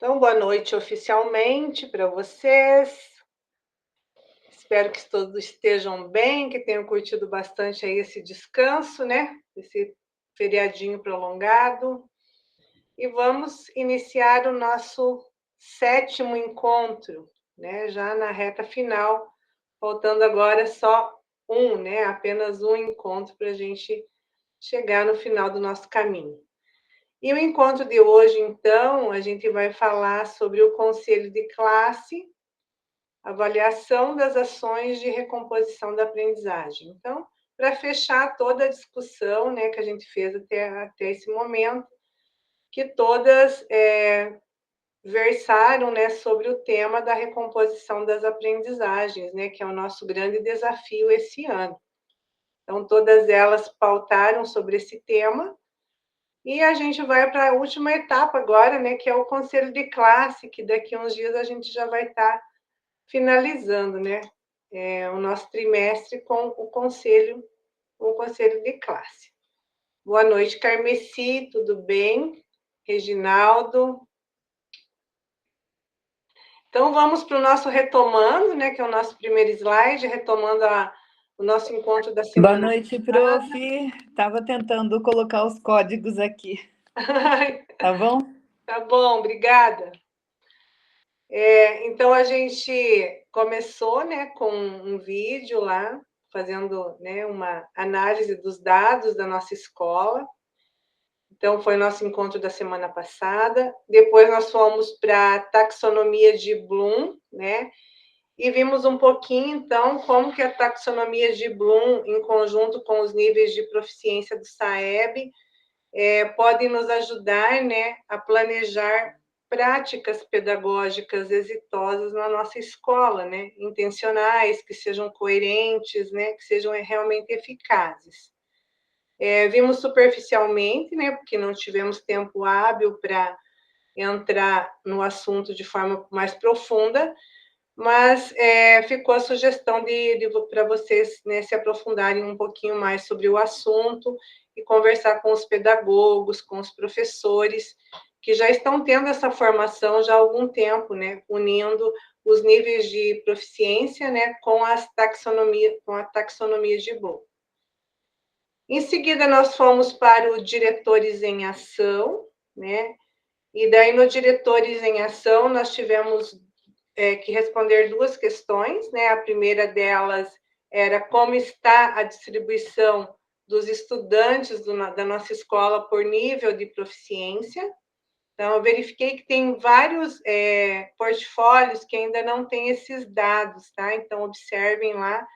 Então, boa noite oficialmente para vocês. Espero que todos estejam bem, que tenham curtido bastante aí esse descanso, né? Esse feriadinho prolongado. E vamos iniciar o nosso 7º encontro, né? Já na reta final, faltando agora só um, né? Apenas um encontro para a gente chegar no final do nosso caminho. E o encontro de hoje, então, a gente vai falar sobre o conselho de classe, avaliação das ações de recomposição da aprendizagem. Então, para fechar toda a discussão, né, que a gente fez até esse momento, que todas versaram, né, sobre o tema da recomposição das aprendizagens, né, que é o nosso grande desafio esse ano. Então, todas elas pautaram sobre esse tema. E a gente vai para a última etapa agora, né, que é o conselho de classe, que daqui a uns dias a gente já vai estar finalizando, né, o nosso trimestre com o conselho de classe. Boa noite, Carmeci, tudo bem? Reginaldo. Então, vamos para o nosso retomando, né, que é o nosso primeiro slide, retomando o nosso encontro da semana. Boa noite, prof. Estava tentando colocar os códigos aqui. Tá bom? Tá bom, obrigada. Então, a gente começou, né, com um vídeo lá, fazendo, né, uma análise dos dados da nossa escola. Então, foi o nosso encontro da semana passada. Depois, nós fomos para a taxonomia de Bloom, né, e vimos um pouquinho, então, como que a taxonomia de Bloom, em conjunto com os níveis de proficiência do SAEB, podem nos ajudar, né, a planejar práticas pedagógicas exitosas na nossa escola, né, intencionais, que sejam coerentes, né, que sejam realmente eficazes. Vimos superficialmente, né, porque não tivemos tempo hábil para entrar no assunto de forma mais profunda, mas ficou a sugestão para vocês, né, se aprofundarem um pouquinho mais sobre o assunto e conversar com os pedagogos, com os professores, que já estão tendo essa formação já há algum tempo, né, unindo os níveis de proficiência, né, com a taxonomia de Bloom. Em seguida, nós fomos para o Diretores em Ação, né, e daí no Diretores em Ação nós tivemos que responder duas questões, né? A primeira delas era como está a distribuição dos estudantes da nossa escola por nível de proficiência. Então, eu verifiquei que tem vários portfólios que ainda não têm esses dados, tá? Então, observem lá,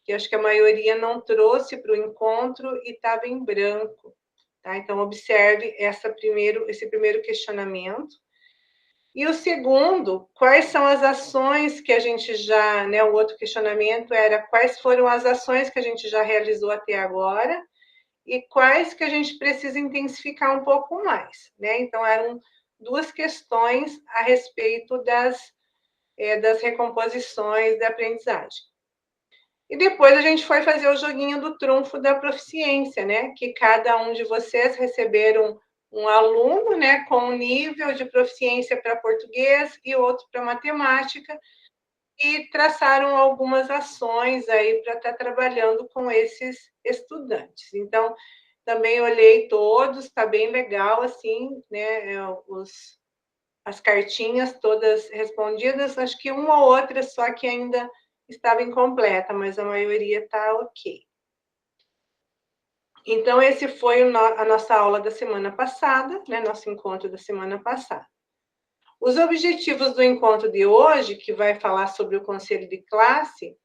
que acho que a maioria não trouxe para o encontro e estava em branco, tá? Então, observe esse primeiro questionamento. E o segundo, quais são as ações que a gente já, né, o outro questionamento era quais foram as ações que a gente já realizou até agora e quais que a gente precisa intensificar um pouco mais, né? Então, eram duas questões a respeito das recomposições da aprendizagem. E depois a gente foi fazer o joguinho do trunfo da proficiência, né? Que cada um de vocês receberam um aluno, né, com um nível de proficiência para português e outro para matemática, e traçaram algumas ações aí para estar trabalhando com esses estudantes. Então, também olhei todos, está bem legal, assim, né, as cartinhas todas respondidas, acho que uma ou outra só que ainda estava incompleta, mas a maioria está ok. Então, esse foi a nossa aula da semana passada, né, nosso encontro da semana passada. Os objetivos do encontro de hoje, que vai falar sobre o conselho de classe,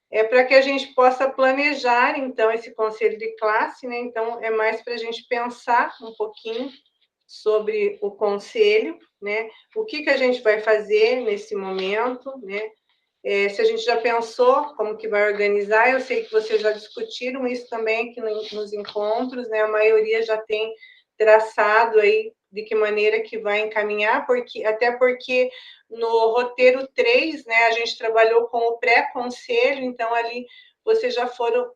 é para que a gente possa planejar, então, esse conselho de classe, né? Então, é mais para a gente pensar um pouquinho sobre o conselho, né? O que a gente vai fazer nesse momento, né? Se a gente já pensou como que vai organizar, eu sei que vocês já discutiram isso também aqui nos encontros, né? A maioria já tem traçado aí de que maneira que vai encaminhar, até porque no roteiro 3, né, a gente trabalhou com o pré-conselho, então ali vocês já foram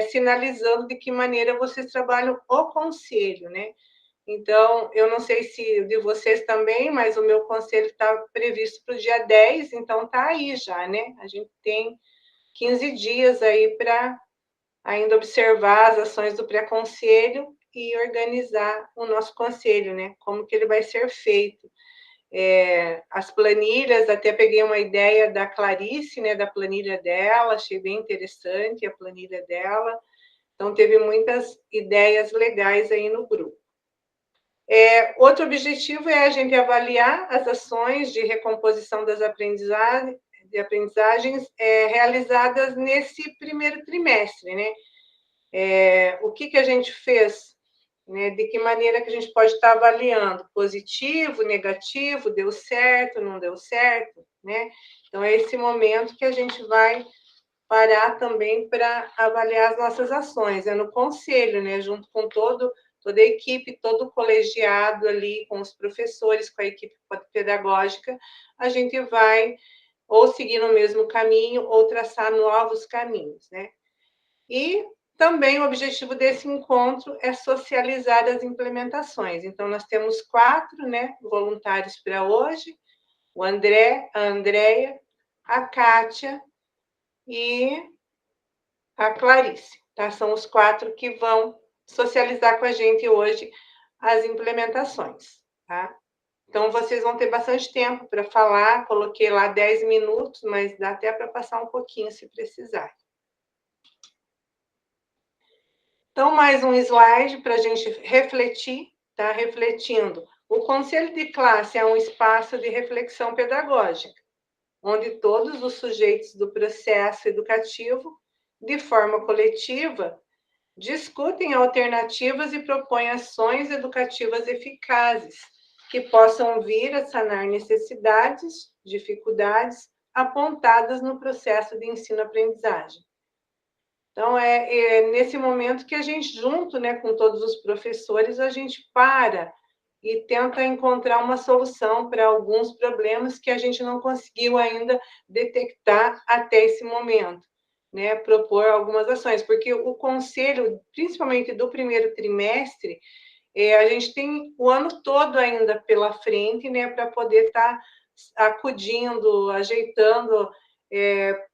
sinalizando de que maneira vocês trabalham o conselho, né? Então, eu não sei se de vocês também, mas o meu conselho está previsto para o dia 10, então está aí já, né? A gente tem 15 dias aí para ainda observar as ações do pré-conselho e organizar o nosso conselho, né? Como que ele vai ser feito. As planilhas, até peguei uma ideia da Clarice, né? Da planilha dela, achei bem interessante a planilha dela. Então, teve muitas ideias legais aí no grupo. Outro objetivo é a gente avaliar as ações de recomposição das aprendizagens realizadas nesse primeiro trimestre, né? O que a gente fez, né? De que maneira que a gente pode estar avaliando? Positivo, negativo, deu certo, não deu certo, né? Então, é esse momento que a gente vai parar também para avaliar as nossas ações, no conselho, né? Junto com toda a equipe, todo o colegiado ali, com os professores, com a equipe pedagógica, a gente vai ou seguir no mesmo caminho ou traçar novos caminhos, né? E também o objetivo desse encontro é socializar as implementações. Então, nós temos 4, né, voluntários para hoje, o André, a Andréia, a Kátia e a Clarice, tá? São os 4 que vão socializar com a gente hoje as implementações, tá? Então, vocês vão ter bastante tempo para falar, coloquei lá 10 minutos, mas dá até para passar um pouquinho se precisar. Então, mais um slide para a gente refletir, tá? Refletindo. O conselho de classe é um espaço de reflexão pedagógica, onde todos os sujeitos do processo educativo, de forma coletiva, discutem alternativas e propõem ações educativas eficazes que possam vir a sanar necessidades, dificuldades apontadas no processo de ensino-aprendizagem. Então, nesse momento que a gente, junto, né, com todos os professores, a gente para e tenta encontrar uma solução para alguns problemas que a gente não conseguiu ainda detectar até esse momento, né? Propor algumas ações, porque o conselho, principalmente do primeiro trimestre, a gente tem o ano todo ainda pela frente, né, para poder estar acudindo, ajeitando,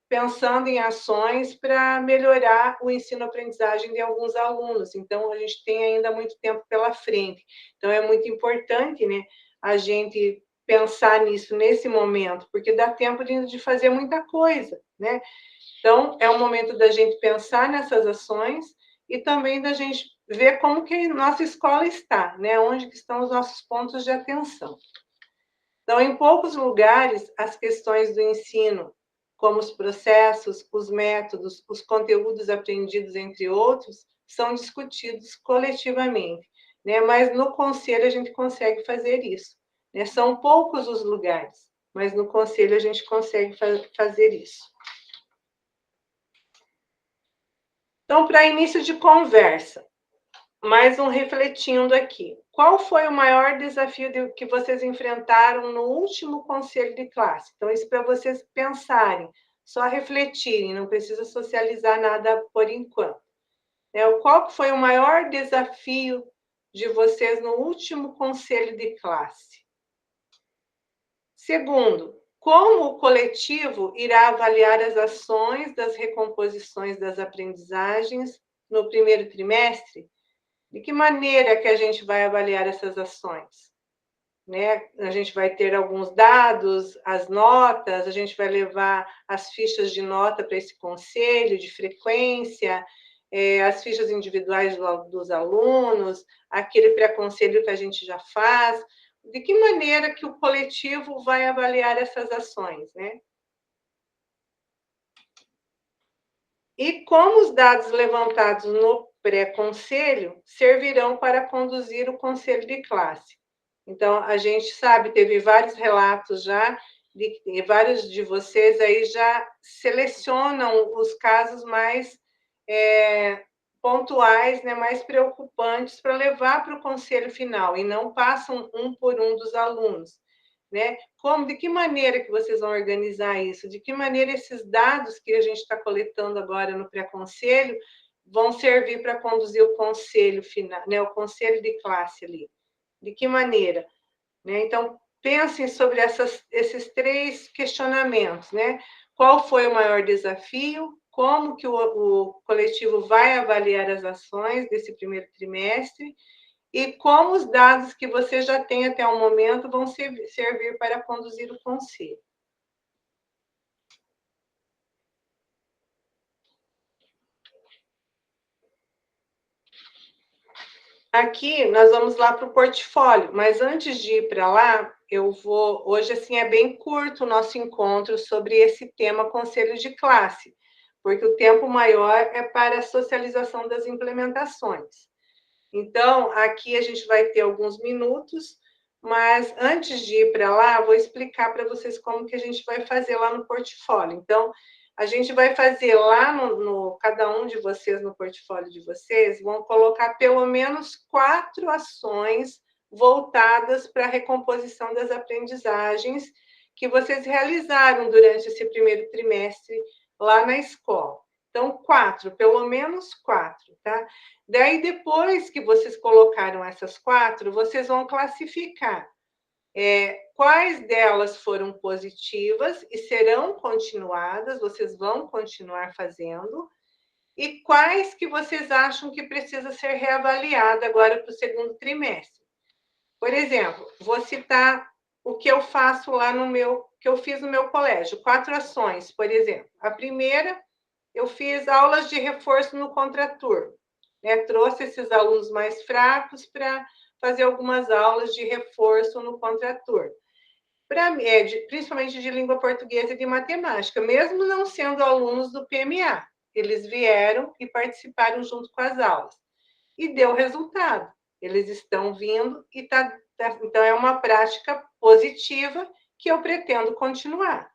pensando em ações para melhorar o ensino-aprendizagem de alguns alunos. Então, a gente tem ainda muito tempo pela frente. Então, é muito importante, né, a gente pensar nisso nesse momento, porque dá tempo de fazer muita coisa, né? Então, é o momento da gente pensar nessas ações e também da gente ver como que nossa escola está, né? Onde que estão os nossos pontos de atenção. Então, em poucos lugares, as questões do ensino, como os processos, os métodos, os conteúdos aprendidos, entre outros, são discutidos coletivamente, né? Mas no conselho a gente consegue fazer isso, né? São poucos os lugares, mas no conselho a gente consegue fazer isso. Então, para início de conversa, mais um refletindo aqui. Qual foi o maior desafio que vocês enfrentaram no último conselho de classe? Então, isso para vocês pensarem, só refletirem, não precisa socializar nada por enquanto. Qual foi o maior desafio de vocês no último conselho de classe? Segundo, como o coletivo irá avaliar as ações das recomposições das aprendizagens no primeiro trimestre? De que maneira que a gente vai avaliar essas ações? Né? A gente vai ter alguns dados, as notas, a gente vai levar as fichas de nota para esse conselho de frequência, as fichas individuais dos alunos, aquele pré-conselho que a gente já faz. De que maneira que o coletivo vai avaliar essas ações, né? E como os dados levantados no pré-conselho servirão para conduzir o conselho de classe. Então, a gente sabe, teve vários relatos já, e vários de vocês aí já selecionam os casos mais pontuais, né, mais preocupantes para levar para o conselho final, e não passam um por um dos alunos. Né? De que maneira que vocês vão organizar isso? De que maneira esses dados que a gente está coletando agora no pré-conselho vão servir para conduzir o conselho final, né? O conselho de classe ali? De que maneira? Né? Então, pensem sobre esses 3 questionamentos, né? Qual foi o maior desafio? Como que o coletivo vai avaliar as ações desse primeiro trimestre? E como os dados que você já tem até o momento vão servir para conduzir o conselho. Aqui nós vamos lá para o portfólio, mas antes de ir para lá, eu vou. Hoje, assim, é bem curto o nosso encontro sobre esse tema conselho de classe, porque o tempo maior é para a socialização das implementações. Então, aqui a gente vai ter alguns minutos, mas antes de ir para lá, vou explicar para vocês como que a gente vai fazer lá no portfólio. Então, a gente vai fazer lá cada um de vocês no portfólio de vocês, vão colocar pelo menos 4 ações voltadas para a recomposição das aprendizagens que vocês realizaram durante esse primeiro trimestre lá na escola. Então, 4, pelo menos 4, tá? Daí, depois que vocês colocaram essas 4, vocês vão classificar quais delas foram positivas e serão continuadas, vocês vão continuar fazendo, e quais que vocês acham que precisa ser reavaliada agora para o segundo trimestre. Por exemplo, vou citar o que eu faço lá que eu fiz no meu colégio, 4 ações, por exemplo. A primeira, eu fiz aulas de reforço no contraturno, né? Trouxe esses alunos mais fracos para fazer algumas aulas de reforço no contraturno. Principalmente de língua portuguesa e de matemática, mesmo não sendo alunos do PMA. Eles vieram e participaram junto com as aulas. E deu resultado. Eles estão vindo e então é uma prática positiva que eu pretendo continuar.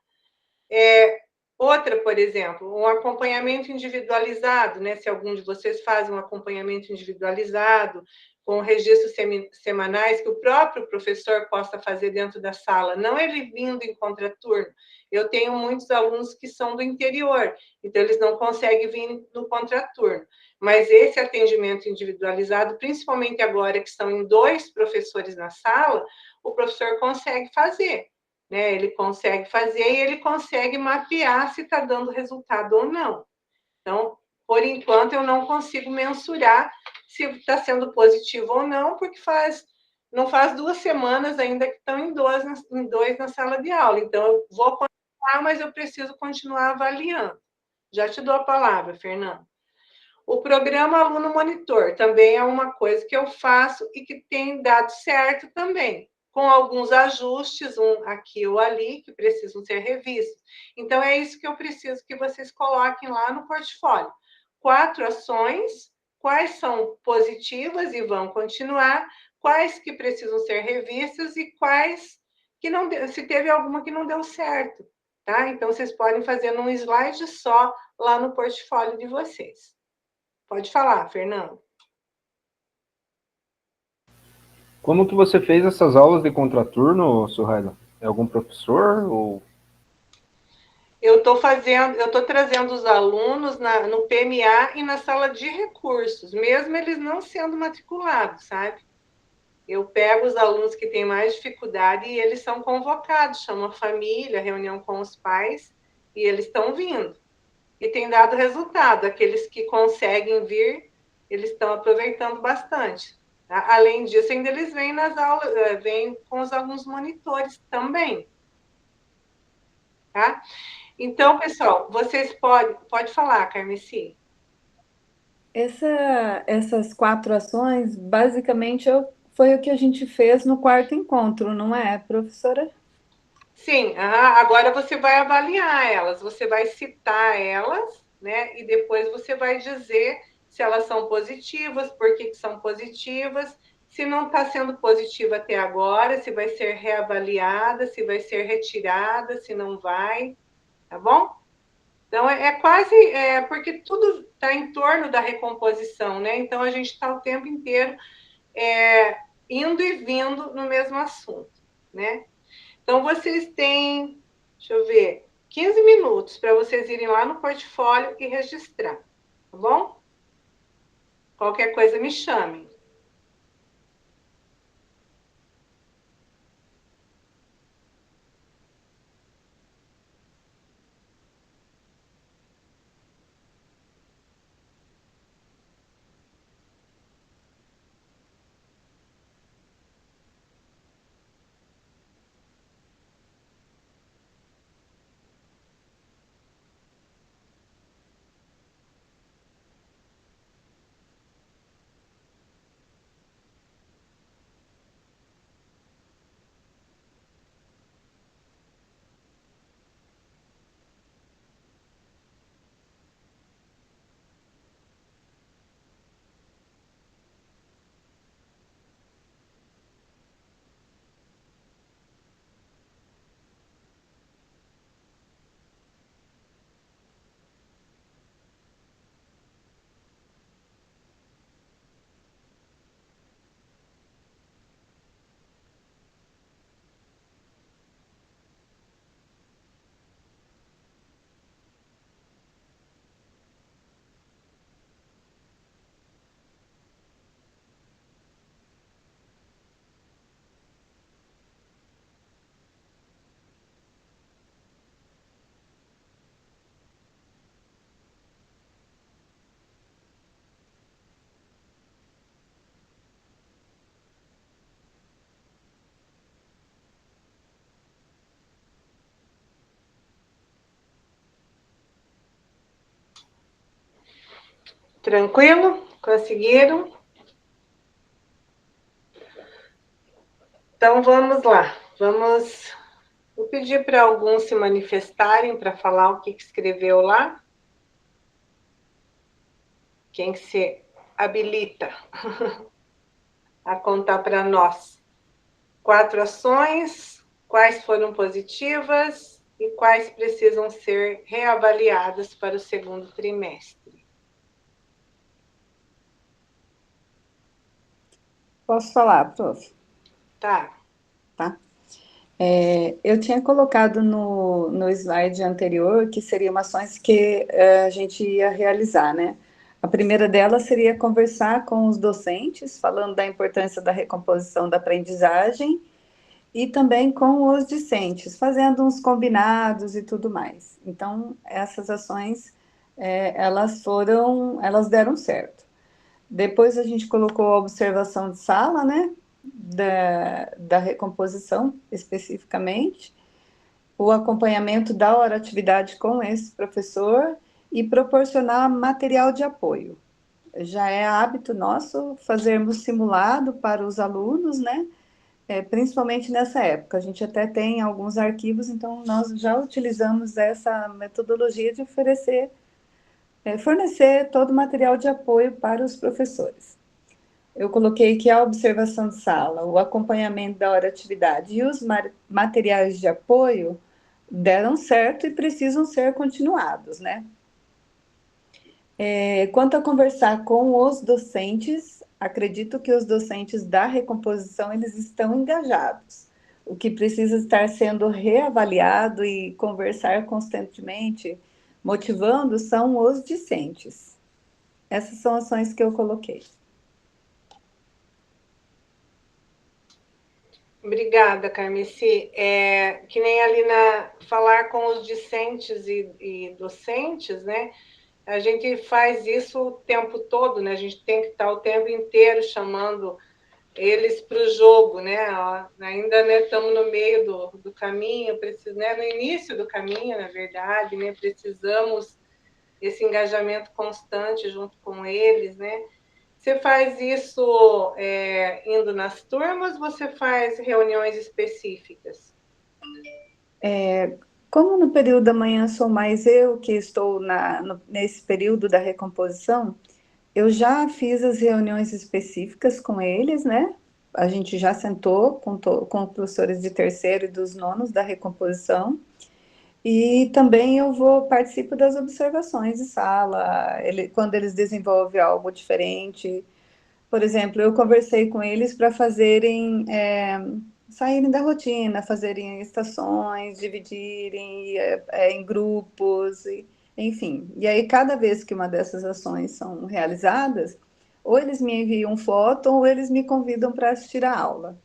Outra, por exemplo, um acompanhamento individualizado, né? Se algum de vocês faz um acompanhamento individualizado, com registros semanais que o próprio professor possa fazer dentro da sala, não ele vindo em contraturno. Eu tenho muitos alunos que são do interior, então eles não conseguem vir no contraturno. Mas esse atendimento individualizado, principalmente agora que estão em 2 professores na sala, o professor consegue fazer. Né? Ele consegue fazer e ele consegue mapear se está dando resultado ou não. Então, por enquanto, eu não consigo mensurar se está sendo positivo ou não, porque não faz 2 semanas ainda que estão em dois na sala de aula. Então, eu vou continuar, mas eu preciso continuar avaliando. Já te dou a palavra, Fernando. O programa Aluno Monitor também é uma coisa que eu faço e que tem dado certo também, com alguns ajustes, um aqui ou ali, que precisam ser revistos. Então, é isso que eu preciso que vocês coloquem lá no portfólio. 4 ações, quais são positivas e vão continuar, quais que precisam ser revistas e quais que não deu, se teve alguma que não deu certo, tá? Então, vocês podem fazer num slide só lá no portfólio de vocês. Pode falar, Fernando. Como que você fez essas aulas de contraturno, Suhaila? É algum professor ou... Eu estou trazendo os alunos no PMA e na sala de recursos, mesmo eles não sendo matriculados, sabe? Eu pego os alunos que têm mais dificuldade e eles são convocados, chama a família, reunião com os pais, e eles estão vindo. E tem dado resultado. Aqueles que conseguem vir, eles estão aproveitando bastante. Tá? Além disso, ainda eles vêm nas aulas, vêm com os alunos monitores também. Tá? Então, pessoal, vocês pode falar, Carmeci. Essas 4 ações, basicamente, foi o que a gente fez no 4º encontro, não é, professora? Sim, agora você vai avaliar elas, você vai citar elas, né? E depois você vai dizer se elas são positivas, por que são positivas, se não está sendo positiva até agora, se vai ser reavaliada, se vai ser retirada, se não vai, tá bom? Então, quase, porque tudo está em torno da recomposição, né? Então, a gente está o tempo inteiro indo e vindo no mesmo assunto, né? Então, vocês têm, deixa eu ver, 15 minutos para vocês irem lá no portfólio e registrar, tá bom? Qualquer coisa, me chamem. Tranquilo? Conseguiram? Então, vamos lá. Vou pedir para alguns se manifestarem para falar o que escreveu lá. Quem se habilita a contar para nós? 4 ações, quais foram positivas e quais precisam ser reavaliadas para o segundo trimestre. Posso falar, prof? Tá. Eu tinha colocado no slide anterior que seriam ações que a gente ia realizar, né? A primeira delas seria conversar com os docentes, falando da importância da recomposição da aprendizagem, e também com os discentes, fazendo uns combinados e tudo mais. Então, essas ações, elas deram certo. Depois a gente colocou a observação de sala, né? Da recomposição, especificamente, o acompanhamento da hora-atividade com esse professor e proporcionar material de apoio. Já é hábito nosso fazermos simulado para os alunos, né? Principalmente nessa época. A gente até tem alguns arquivos, então nós já utilizamos essa metodologia de fornecer todo o material de apoio para os professores. Eu coloquei que a observação de sala, o acompanhamento da hora-atividade e os materiais de apoio deram certo e precisam ser continuados, né? Quanto a conversar com os docentes, acredito que os docentes da recomposição, eles estão engajados. O que precisa estar sendo reavaliado e conversar constantemente, motivando, são os discentes. Essas são ações que eu coloquei. Obrigada, Carmeci. Que nem ali falar com os discentes e docentes, né? A gente faz isso o tempo todo, né? A gente tem que estar o tempo inteiro chamando eles para o jogo, né? Ainda estamos no meio do caminho, né? No início do caminho, na verdade, né? Precisamos desse engajamento constante junto com eles, né? Você faz isso indo nas turmas, você faz reuniões específicas? Como no período da manhã sou mais eu que estou nesse período da recomposição, eu já fiz as reuniões específicas com eles, né? A gente já sentou com os professores de terceiro e dos nonos da recomposição. E também participo das observações de sala, quando eles desenvolvem algo diferente. Por exemplo, eu conversei com eles para saírem da rotina, fazerem estações, dividirem em grupos, enfim. E aí, cada vez que uma dessas ações são realizadas, ou eles me enviam foto, ou eles me convidam para assistir a aula.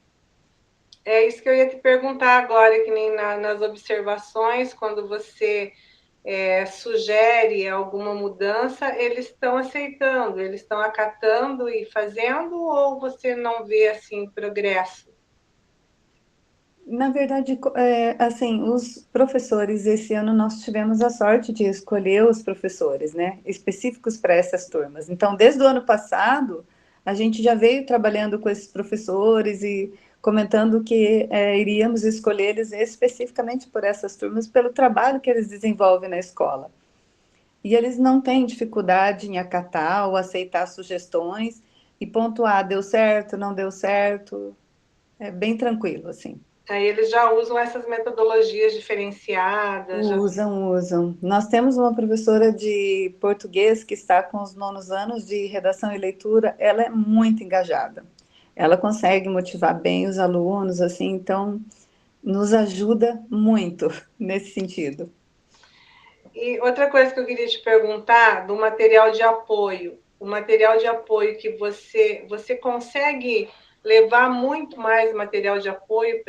É isso que eu ia te perguntar agora, que nem nas observações, quando você sugere alguma mudança, eles estão aceitando, eles estão acatando e fazendo, ou você não vê assim progresso? Na verdade, assim, os professores, esse ano nós tivemos a sorte de escolher os professores, né, específicos para essas turmas. Então, desde o ano passado, a gente já veio trabalhando com esses professores e comentando que iríamos escolher eles especificamente por essas turmas, pelo trabalho que eles desenvolvem na escola. E eles não têm dificuldade em acatar ou aceitar sugestões e pontuar, deu certo, não deu certo, é bem tranquilo, assim. Aí eles já usam essas metodologias diferenciadas? Usam. Nós temos uma professora de português que está com os nonos anos de redação e leitura, ela é muito engajada. Ela consegue motivar bem os alunos, assim, então nos ajuda muito nesse sentido. E outra coisa que eu queria te perguntar, do material de apoio. O material de apoio que você consegue levar muito mais material de apoio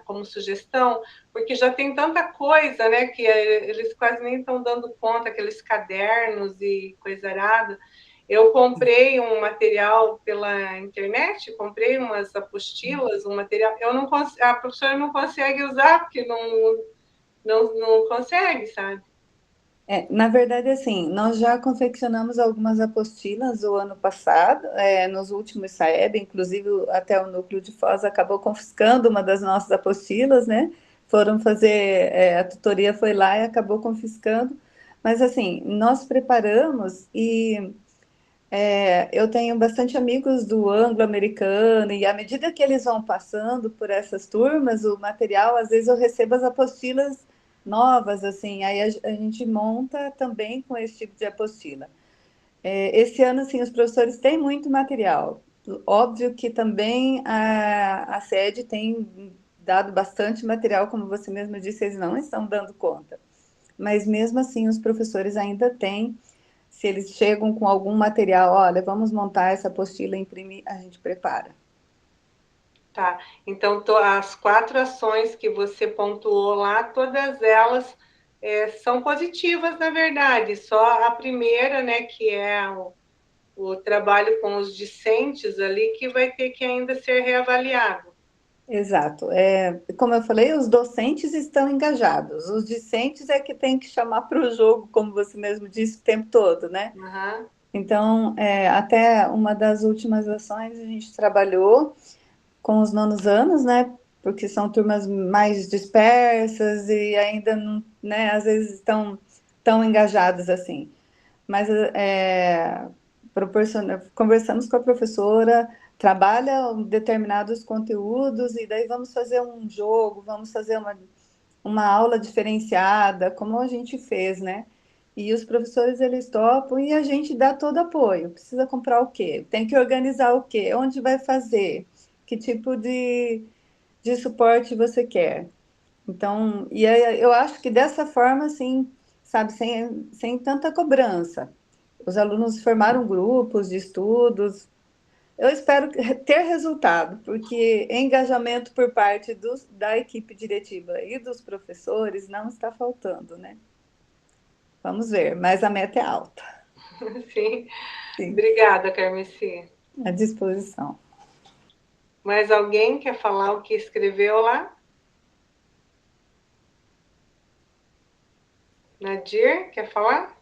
como sugestão, porque já tem tanta coisa, né, que eles quase nem estão dando conta, aqueles cadernos e coisa arada. Eu comprei um material pela internet, comprei umas apostilas, um material. A professora não consegue usar, porque não consegue, sabe? Na verdade, assim, nós já confeccionamos algumas apostilas o ano passado, nos últimos SAEB, inclusive até o Núcleo de Foz acabou confiscando uma das nossas apostilas, né? Foram fazer, a tutoria foi lá e acabou confiscando. Mas, assim, nós preparamos e eu tenho bastante amigos do anglo-americano e à medida que eles vão passando por essas turmas, o material, às vezes eu recebo as apostilas novas, assim, aí a gente monta também com esse tipo de apostila. Esse ano, assim, os professores têm muito material. Óbvio que também a sede tem dado bastante material, como você mesmo disse, eles não estão dando conta. Mas mesmo assim, os professores ainda têm, se eles chegam com algum material, olha, vamos montar essa apostila, imprimir, a gente prepara. Tá, então as 4 ações que você pontuou lá, todas elas são positivas, na verdade, só a primeira, né, que é o trabalho com os discentes ali, que vai ter que ainda ser reavaliado. Exato. Como eu falei, os docentes estão engajados, os discentes é que tem que chamar para o jogo, como você mesmo disse o tempo todo, né? Uhum. Então, até uma das últimas ações a gente trabalhou com os nonos anos, né? Porque são turmas mais dispersas e ainda não, né? Às vezes estão tão engajados assim. Mas conversamos com a professora, trabalha determinados conteúdos e daí vamos fazer um jogo, vamos fazer uma aula diferenciada, como a gente fez, né? E os professores, eles topam e a gente dá todo apoio. Precisa comprar o quê? Tem que organizar o quê? Onde vai fazer? Que tipo de suporte você quer? Então, e aí, eu acho que dessa forma, assim, sabe, sem tanta cobrança. Os alunos formaram grupos de estudos. Eu espero ter resultado, porque engajamento por parte da equipe diretiva e dos professores não está faltando, né? Vamos ver, mas a meta é alta. Sim. Sim, Obrigada, Carmeci. à disposição. Mais alguém quer falar o que escreveu lá? Nadir, quer falar?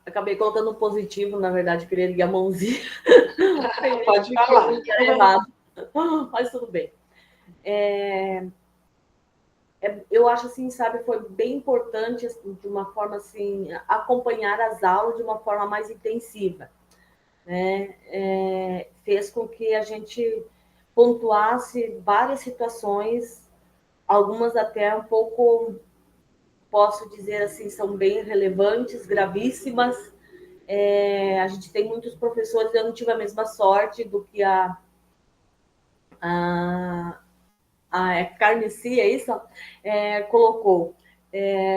Acabei colocando um positivo, na verdade, queria erguer a mãozinha. Pode falar. Errado. Mas tudo bem. Eu acho assim, sabe, foi bem importante, assim, de uma forma assim, acompanhar as aulas de uma forma mais intensiva, né? Fez com que a gente pontuasse várias situações, algumas até um pouco, posso dizer assim, são bem relevantes, gravíssimas. A gente tem muitos professores, eu não tive a mesma sorte do que a Carmeci, é isso? Colocou.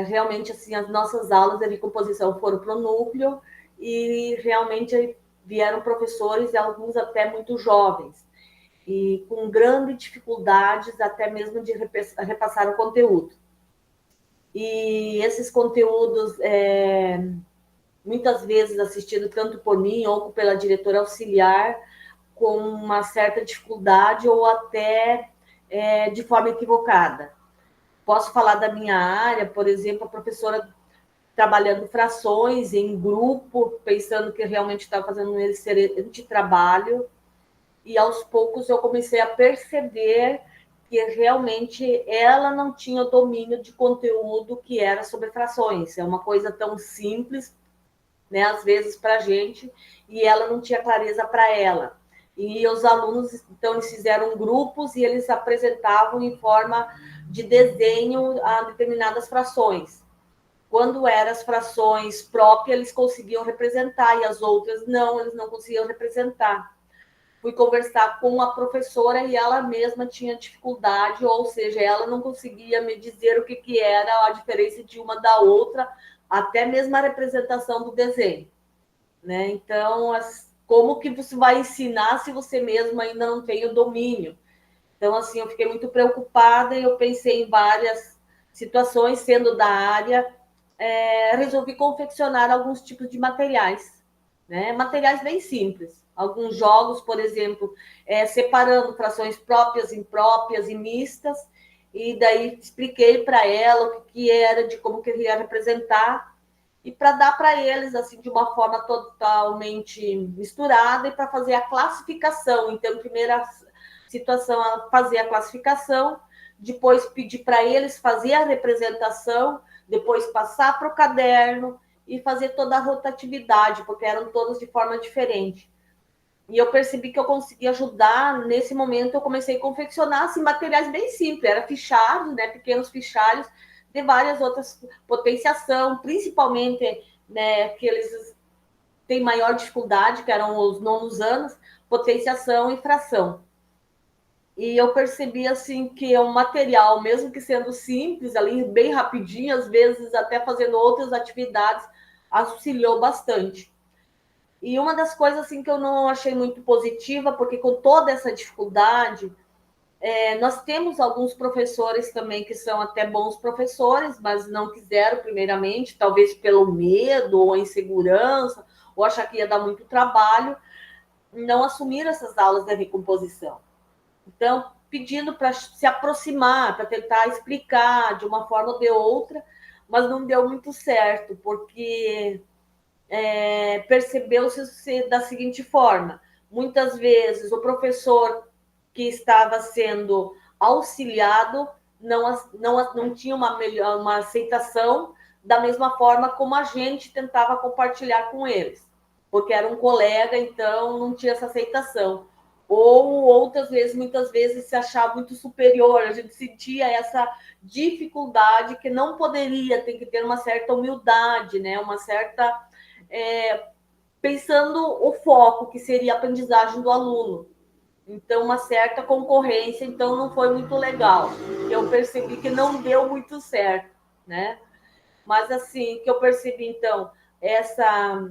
Realmente, assim, as nossas aulas de composição foram para o núcleo e realmente vieram professores, alguns até muito jovens, e com grandes dificuldades até mesmo de repassar o conteúdo. E esses conteúdos, muitas vezes assistido tanto por mim ou pela diretora auxiliar, com uma certa dificuldade ou até de forma equivocada. Posso falar da minha área, por exemplo, a professora trabalhando frações em grupo, pensando que realmente estava fazendo um excelente trabalho, e aos poucos eu comecei a perceber que realmente ela não tinha o domínio de conteúdo que era sobre frações. É uma coisa tão simples, né, às vezes para a gente, e ela não tinha clareza para ela. E os alunos, então, eles fizeram grupos e eles apresentavam em forma de desenho a determinadas frações. Quando eram as frações próprias, eles conseguiam representar, e as outras não, eles não conseguiam representar. Fui conversar com a professora e ela mesma tinha dificuldade, ou seja, ela não conseguia me dizer o que era a diferença de uma da outra, até mesmo a representação do desenho, né? Então, como que você vai ensinar se você mesmo ainda não tem o domínio? Então, assim, eu fiquei muito preocupada e eu pensei em várias situações, sendo da área, resolvi confeccionar alguns tipos de materiais, né? Materiais bem simples. Alguns jogos, por exemplo, separando frações próprias, impróprias e mistas, e daí expliquei para ela o que era, de como que ele ia representar, e para dar para eles assim de uma forma totalmente misturada e para fazer a classificação. Então, primeira situação, fazer a classificação, depois pedir para eles fazer a representação, depois passar para o caderno e fazer toda a rotatividade, porque eram todas de forma diferente. E eu percebi que eu consegui ajudar. Nesse momento, eu comecei a confeccionar assim, materiais bem simples, era fichários, né, pequenos fichários, de várias outras, potenciação, principalmente, né, que eles têm maior dificuldade, que eram os nonos anos, potenciação e fração. E eu percebi assim que é um material, mesmo que sendo simples, ali bem rapidinho, às vezes até fazendo outras atividades, auxiliou bastante. E uma das coisas assim que eu não achei muito positiva, porque com toda essa dificuldade, nós temos alguns professores também que são até bons professores, mas não quiseram primeiramente, talvez pelo medo ou insegurança, ou achar que ia dar muito trabalho, não assumiram essas aulas de recomposição. Então, pedindo para se aproximar, para tentar explicar de uma forma ou de outra, mas não deu muito certo, porque percebeu-se da seguinte forma: muitas vezes o professor que estava sendo auxiliado não tinha uma aceitação da mesma forma como a gente tentava compartilhar com eles, porque era um colega, então não tinha essa aceitação. Ou outras vezes, muitas vezes, se achava muito superior, a gente sentia essa dificuldade que não poderia, tem que ter uma certa humildade, né? Uma certa... pensando o foco, que seria a aprendizagem do aluno. Então, uma certa concorrência, então não foi muito legal. Eu percebi que não deu muito certo, né? Mas, assim, que eu percebi, então, essa...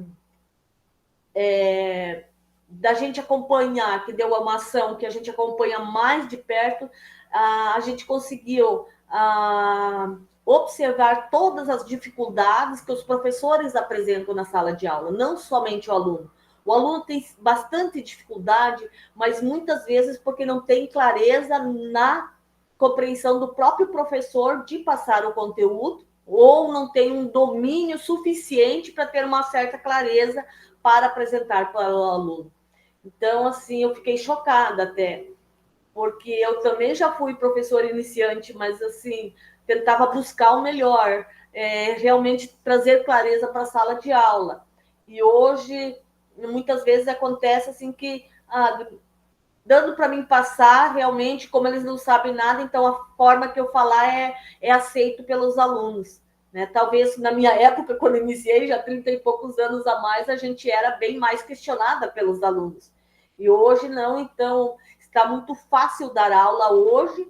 da gente acompanhar, que deu uma ação que a gente acompanha mais de perto, a gente conseguiu observar todas as dificuldades que os professores apresentam na sala de aula, não somente o aluno. O aluno tem bastante dificuldade, mas muitas vezes porque não tem clareza na compreensão do próprio professor de passar o conteúdo, ou não tem um domínio suficiente para ter uma certa clareza para apresentar para o aluno. Então, assim, eu fiquei chocada até, porque eu também já fui professora iniciante, mas, assim, tentava buscar o melhor, realmente trazer clareza para a sala de aula. E hoje, muitas vezes acontece assim que, dando para mim passar, realmente, como eles não sabem nada, então a forma que eu falar é aceito pelos alunos. Né? Talvez na minha época, quando iniciei, já 30 e poucos anos a mais, a gente era bem mais questionada pelos alunos. E hoje não, então está muito fácil dar aula hoje,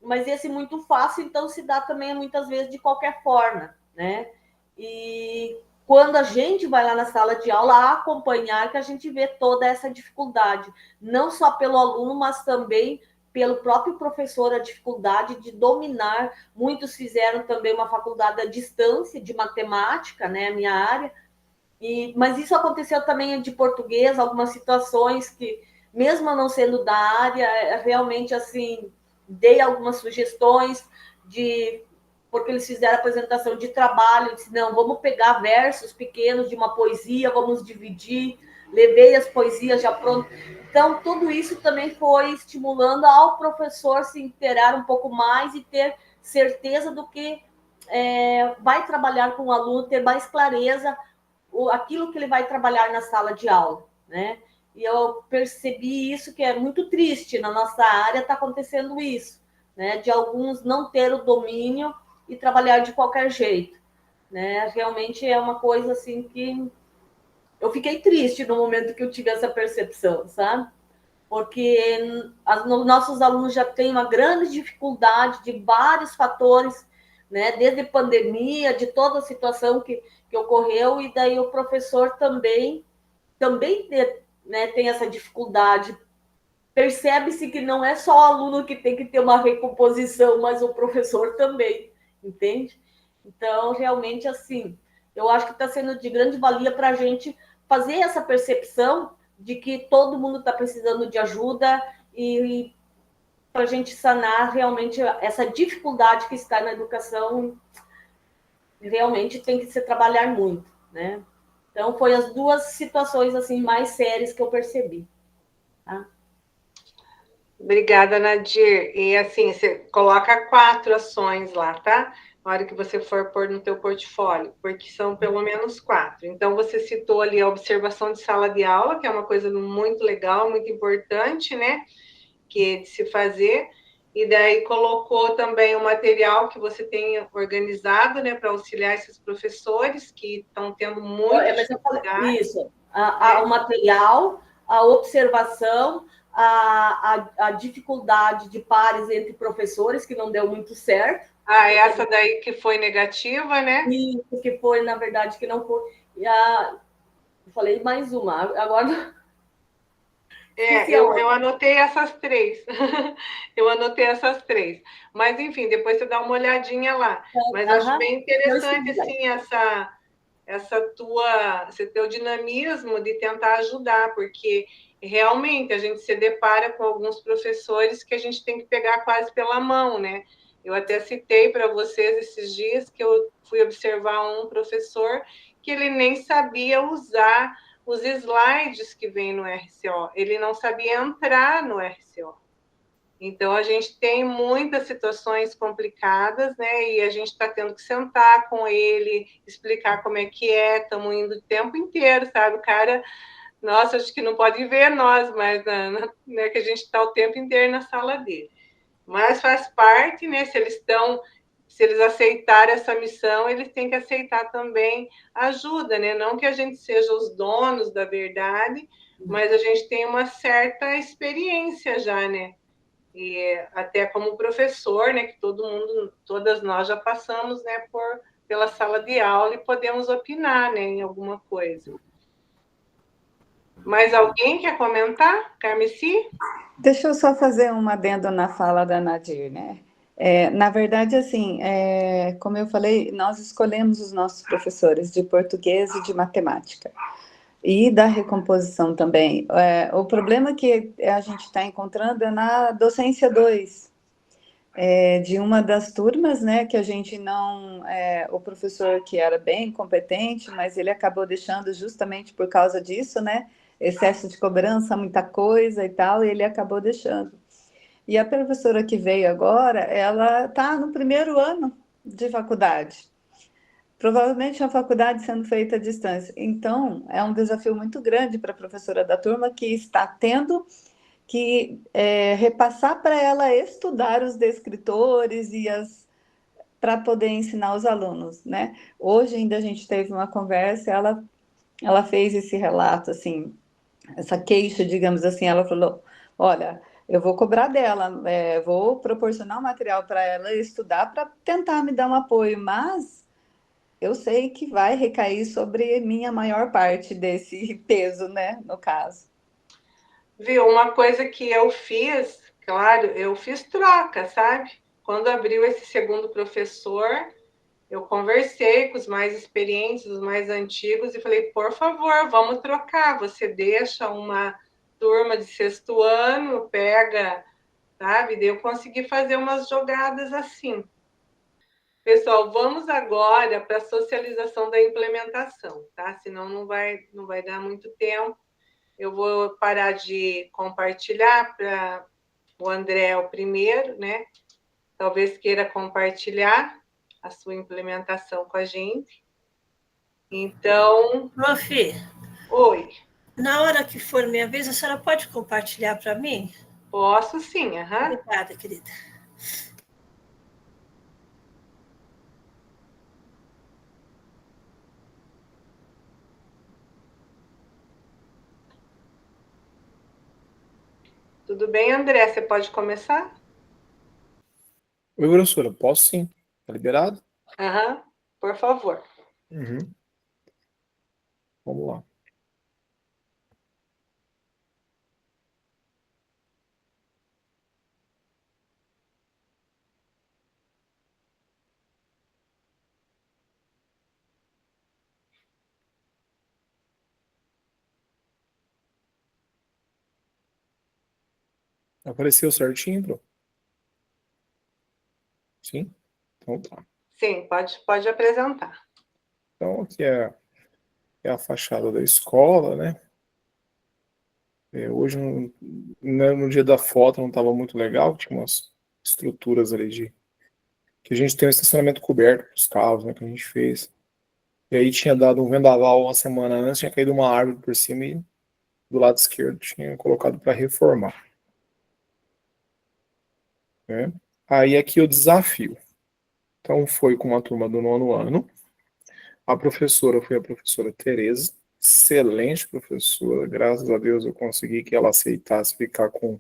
mas esse muito fácil, então, se dá também muitas vezes de qualquer forma, né? E quando a gente vai lá na sala de aula a acompanhar, que a gente vê toda essa dificuldade, não só pelo aluno, mas também pelo próprio professor, a dificuldade de dominar. Muitos fizeram também uma faculdade à distância de matemática, né, a minha área, mas isso aconteceu também de português, algumas situações que, mesmo não sendo da área, realmente, assim, dei algumas sugestões porque eles fizeram apresentação de trabalho, disse, não, vamos pegar versos pequenos de uma poesia, vamos dividir, levei as poesias já prontas. Então, tudo isso também foi estimulando ao professor se inteirar um pouco mais e ter certeza do que vai trabalhar com o aluno, ter mais clareza aquilo que ele vai trabalhar na sala de aula, né? E eu percebi isso, que é muito triste, na nossa área está acontecendo isso, né? De alguns não ter o domínio e trabalhar de qualquer jeito, né? Realmente é uma coisa assim que eu fiquei triste no momento que eu tive essa percepção, sabe? Porque nossos alunos já têm uma grande dificuldade de vários fatores, né? Desde pandemia, de toda a situação que ocorreu, e daí o professor também tem essa dificuldade. Percebe-se que não é só o aluno que tem que ter uma recomposição, mas o professor também, entende? Então, realmente, assim, eu acho que está sendo de grande valia para a gente fazer essa percepção de que todo mundo está precisando de ajuda e para a gente sanar realmente essa dificuldade que está na educação, realmente tem que se trabalhar muito, né? Então, foi as duas situações assim mais sérias que eu percebi. Tá? Obrigada, Nadir. E assim, você coloca 4 ações lá, tá? Na hora que você for pôr no teu portfólio, porque são pelo menos 4. Então, você citou ali a observação de sala de aula, que é uma coisa muito legal, muito importante, né? Que é de se fazer. E daí colocou também o material que você tem organizado, né, para auxiliar esses professores que estão tendo muita dificuldade. Isso, o material, a observação, a dificuldade de pares entre professores, que não deu muito certo. Essa daí que foi negativa, né? Isso, que foi, na verdade, que não foi. Eu falei mais uma, agora. Eu anotei essas 3. Eu anotei essas 3. Mas, enfim, depois você dá uma olhadinha lá. Mas acho bem interessante, assim, esse teu dinamismo de tentar ajudar, porque realmente a gente se depara com alguns professores que a gente tem que pegar quase pela mão, né? Eu até citei para vocês esses dias que eu fui observar um professor que ele nem sabia usar os slides que vem no RCO, ele não sabia entrar no RCO. Então, a gente tem muitas situações complicadas, né? E a gente está tendo que sentar com ele, explicar como é que é, estamos indo o tempo inteiro, sabe? O cara, nossa, acho que não pode ver nós, mas né, que a gente está o tempo inteiro na sala dele. Mas faz parte, né? Se eles aceitarem essa missão, eles têm que aceitar também a ajuda, né? Não que a gente seja os donos da verdade, mas a gente tem uma certa experiência já, né? E até como professor, né? Que todas nós já passamos, né? Pela sala de aula e podemos opinar, né? Em alguma coisa. Mais alguém quer comentar, Carmeci? Deixa eu só fazer um adendo na fala da Nadir, né? Na verdade, assim, como eu falei, nós escolhemos os nossos professores de português e de matemática. E da recomposição também. O problema que a gente está encontrando é na docência 2, de uma das turmas, né, que a gente não... o professor que era bem competente, mas ele acabou deixando justamente por causa disso, né? Excesso de cobrança, muita coisa e tal, e ele acabou deixando. E a professora que veio agora, ela está no primeiro ano de faculdade. Provavelmente a faculdade sendo feita à distância. Então, é um desafio muito grande para a professora da turma que está tendo que repassar para ela estudar os descritores para poder ensinar os alunos, né? Hoje ainda a gente teve uma conversa, ela fez esse relato, assim, essa queixa, digamos assim, ela falou, olha, eu vou cobrar dela, vou proporcionar um material para ela estudar para tentar me dar um apoio, mas eu sei que vai recair sobre minha maior parte desse peso, né, no caso. Viu, uma coisa que eu fiz, claro, eu fiz troca, sabe? Quando abriu esse segundo professor, eu conversei com os mais experientes, os mais antigos, e falei, por favor, vamos trocar. Você deixa uma turma de 6º ano, pega, sabe? Daí eu consegui fazer umas jogadas assim. Pessoal, vamos agora para a socialização da implementação, tá? Senão não vai dar muito tempo. Eu vou parar de compartilhar para o André o primeiro, né? Talvez queira compartilhar a sua implementação com a gente. Então. Prof, Oi. na hora que for minha vez, a senhora pode compartilhar para mim? Posso sim, aham. Obrigada, querida. Tudo bem, André? Você pode começar? Oi, professora, posso sim. Tá liberado? Aham, por favor. Uhum. Vamos lá. Apareceu certinho, bro? Sim? Então tá. Sim, pode apresentar. Então aqui é a fachada da escola, né? Hoje, no dia da foto, não estava muito legal, tinha umas estruturas ali que a gente tem um estacionamento coberto para os carros, né, que a gente fez. E aí tinha dado um vendaval uma semana antes, tinha caído uma árvore por cima e do lado esquerdo tinha colocado para reformar. Né? Aí aqui o desafio. Então foi com uma turma do 9º ano. A professora foi a professora Tereza, excelente professora, graças a Deus eu consegui que ela aceitasse ficar com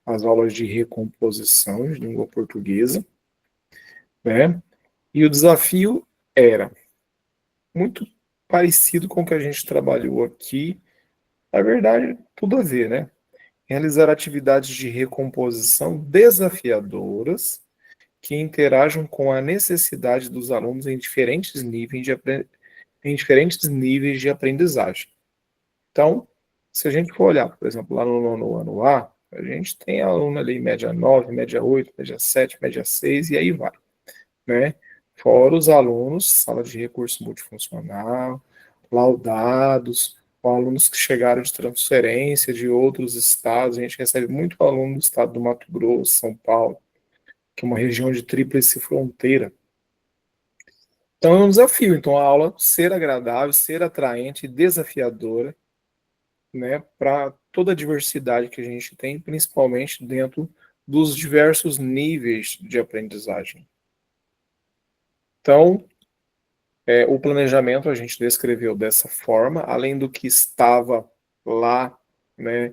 as aulas de recomposição de língua portuguesa, né? E o desafio era muito parecido com o que a gente trabalhou aqui, na verdade, tudo a ver, né? Realizar atividades de recomposição desafiadoras que interajam com a necessidade dos alunos em diferentes níveis de aprendizagem. Então, se a gente for olhar, por exemplo, lá no 9º ano A, a gente tem aluno ali média 9, média 8, média 7, média 6, e aí vai, né? Fora os alunos, sala de recurso multifuncional, laudados, alunos que chegaram de transferência de outros estados. A gente recebe muito aluno do estado do Mato Grosso, São Paulo, que é uma região de tríplice fronteira. Então é um desafio. Então a aula ser agradável, ser atraente e desafiadora, né, para toda a diversidade que a gente tem, principalmente dentro dos diversos níveis de aprendizagem. Então, o planejamento a gente descreveu dessa forma, além do que estava lá, né,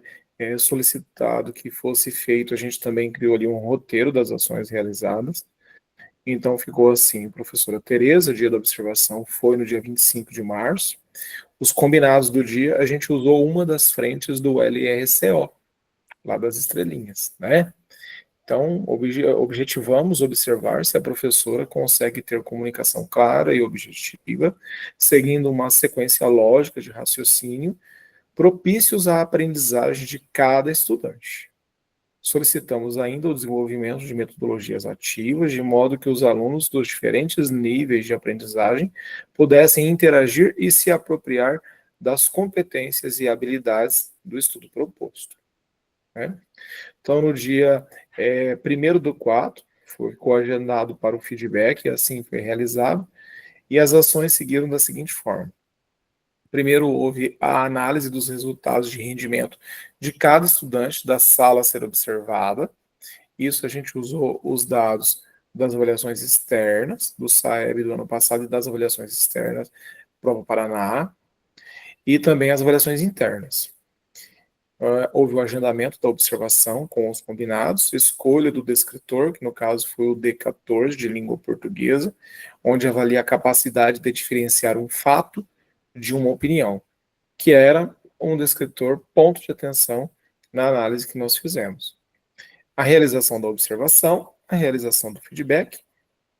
solicitado que fosse feito, a gente também criou ali um roteiro das ações realizadas. Então ficou assim: professora Tereza, o dia da observação foi no dia 25 de março. Os combinados do dia, a gente usou uma das frentes do LRCO, lá das estrelinhas, né? Então, objetivamos observar se a professora consegue ter comunicação clara e objetiva, seguindo uma sequência lógica de raciocínio, propícios à aprendizagem de cada estudante. Solicitamos ainda o desenvolvimento de metodologias ativas, de modo que os alunos dos diferentes níveis de aprendizagem pudessem interagir e se apropriar das competências e habilidades do estudo proposto. Né? Então, no dia 1º/4, ficou agendado para o feedback, e assim foi realizado, e as ações seguiram da seguinte forma. Primeiro, houve a análise dos resultados de rendimento de cada estudante da sala a ser observada. Isso a gente usou os dados das avaliações externas, do SAEB do ano passado e das avaliações externas, Prova Paraná, e também as avaliações internas. Houve o agendamento da observação com os combinados, escolha do descritor, que no caso foi o D14 de língua portuguesa, onde avalia a capacidade de diferenciar um fato de uma opinião, que era um descritor ponto de atenção na análise que nós fizemos. A realização da observação, a realização do feedback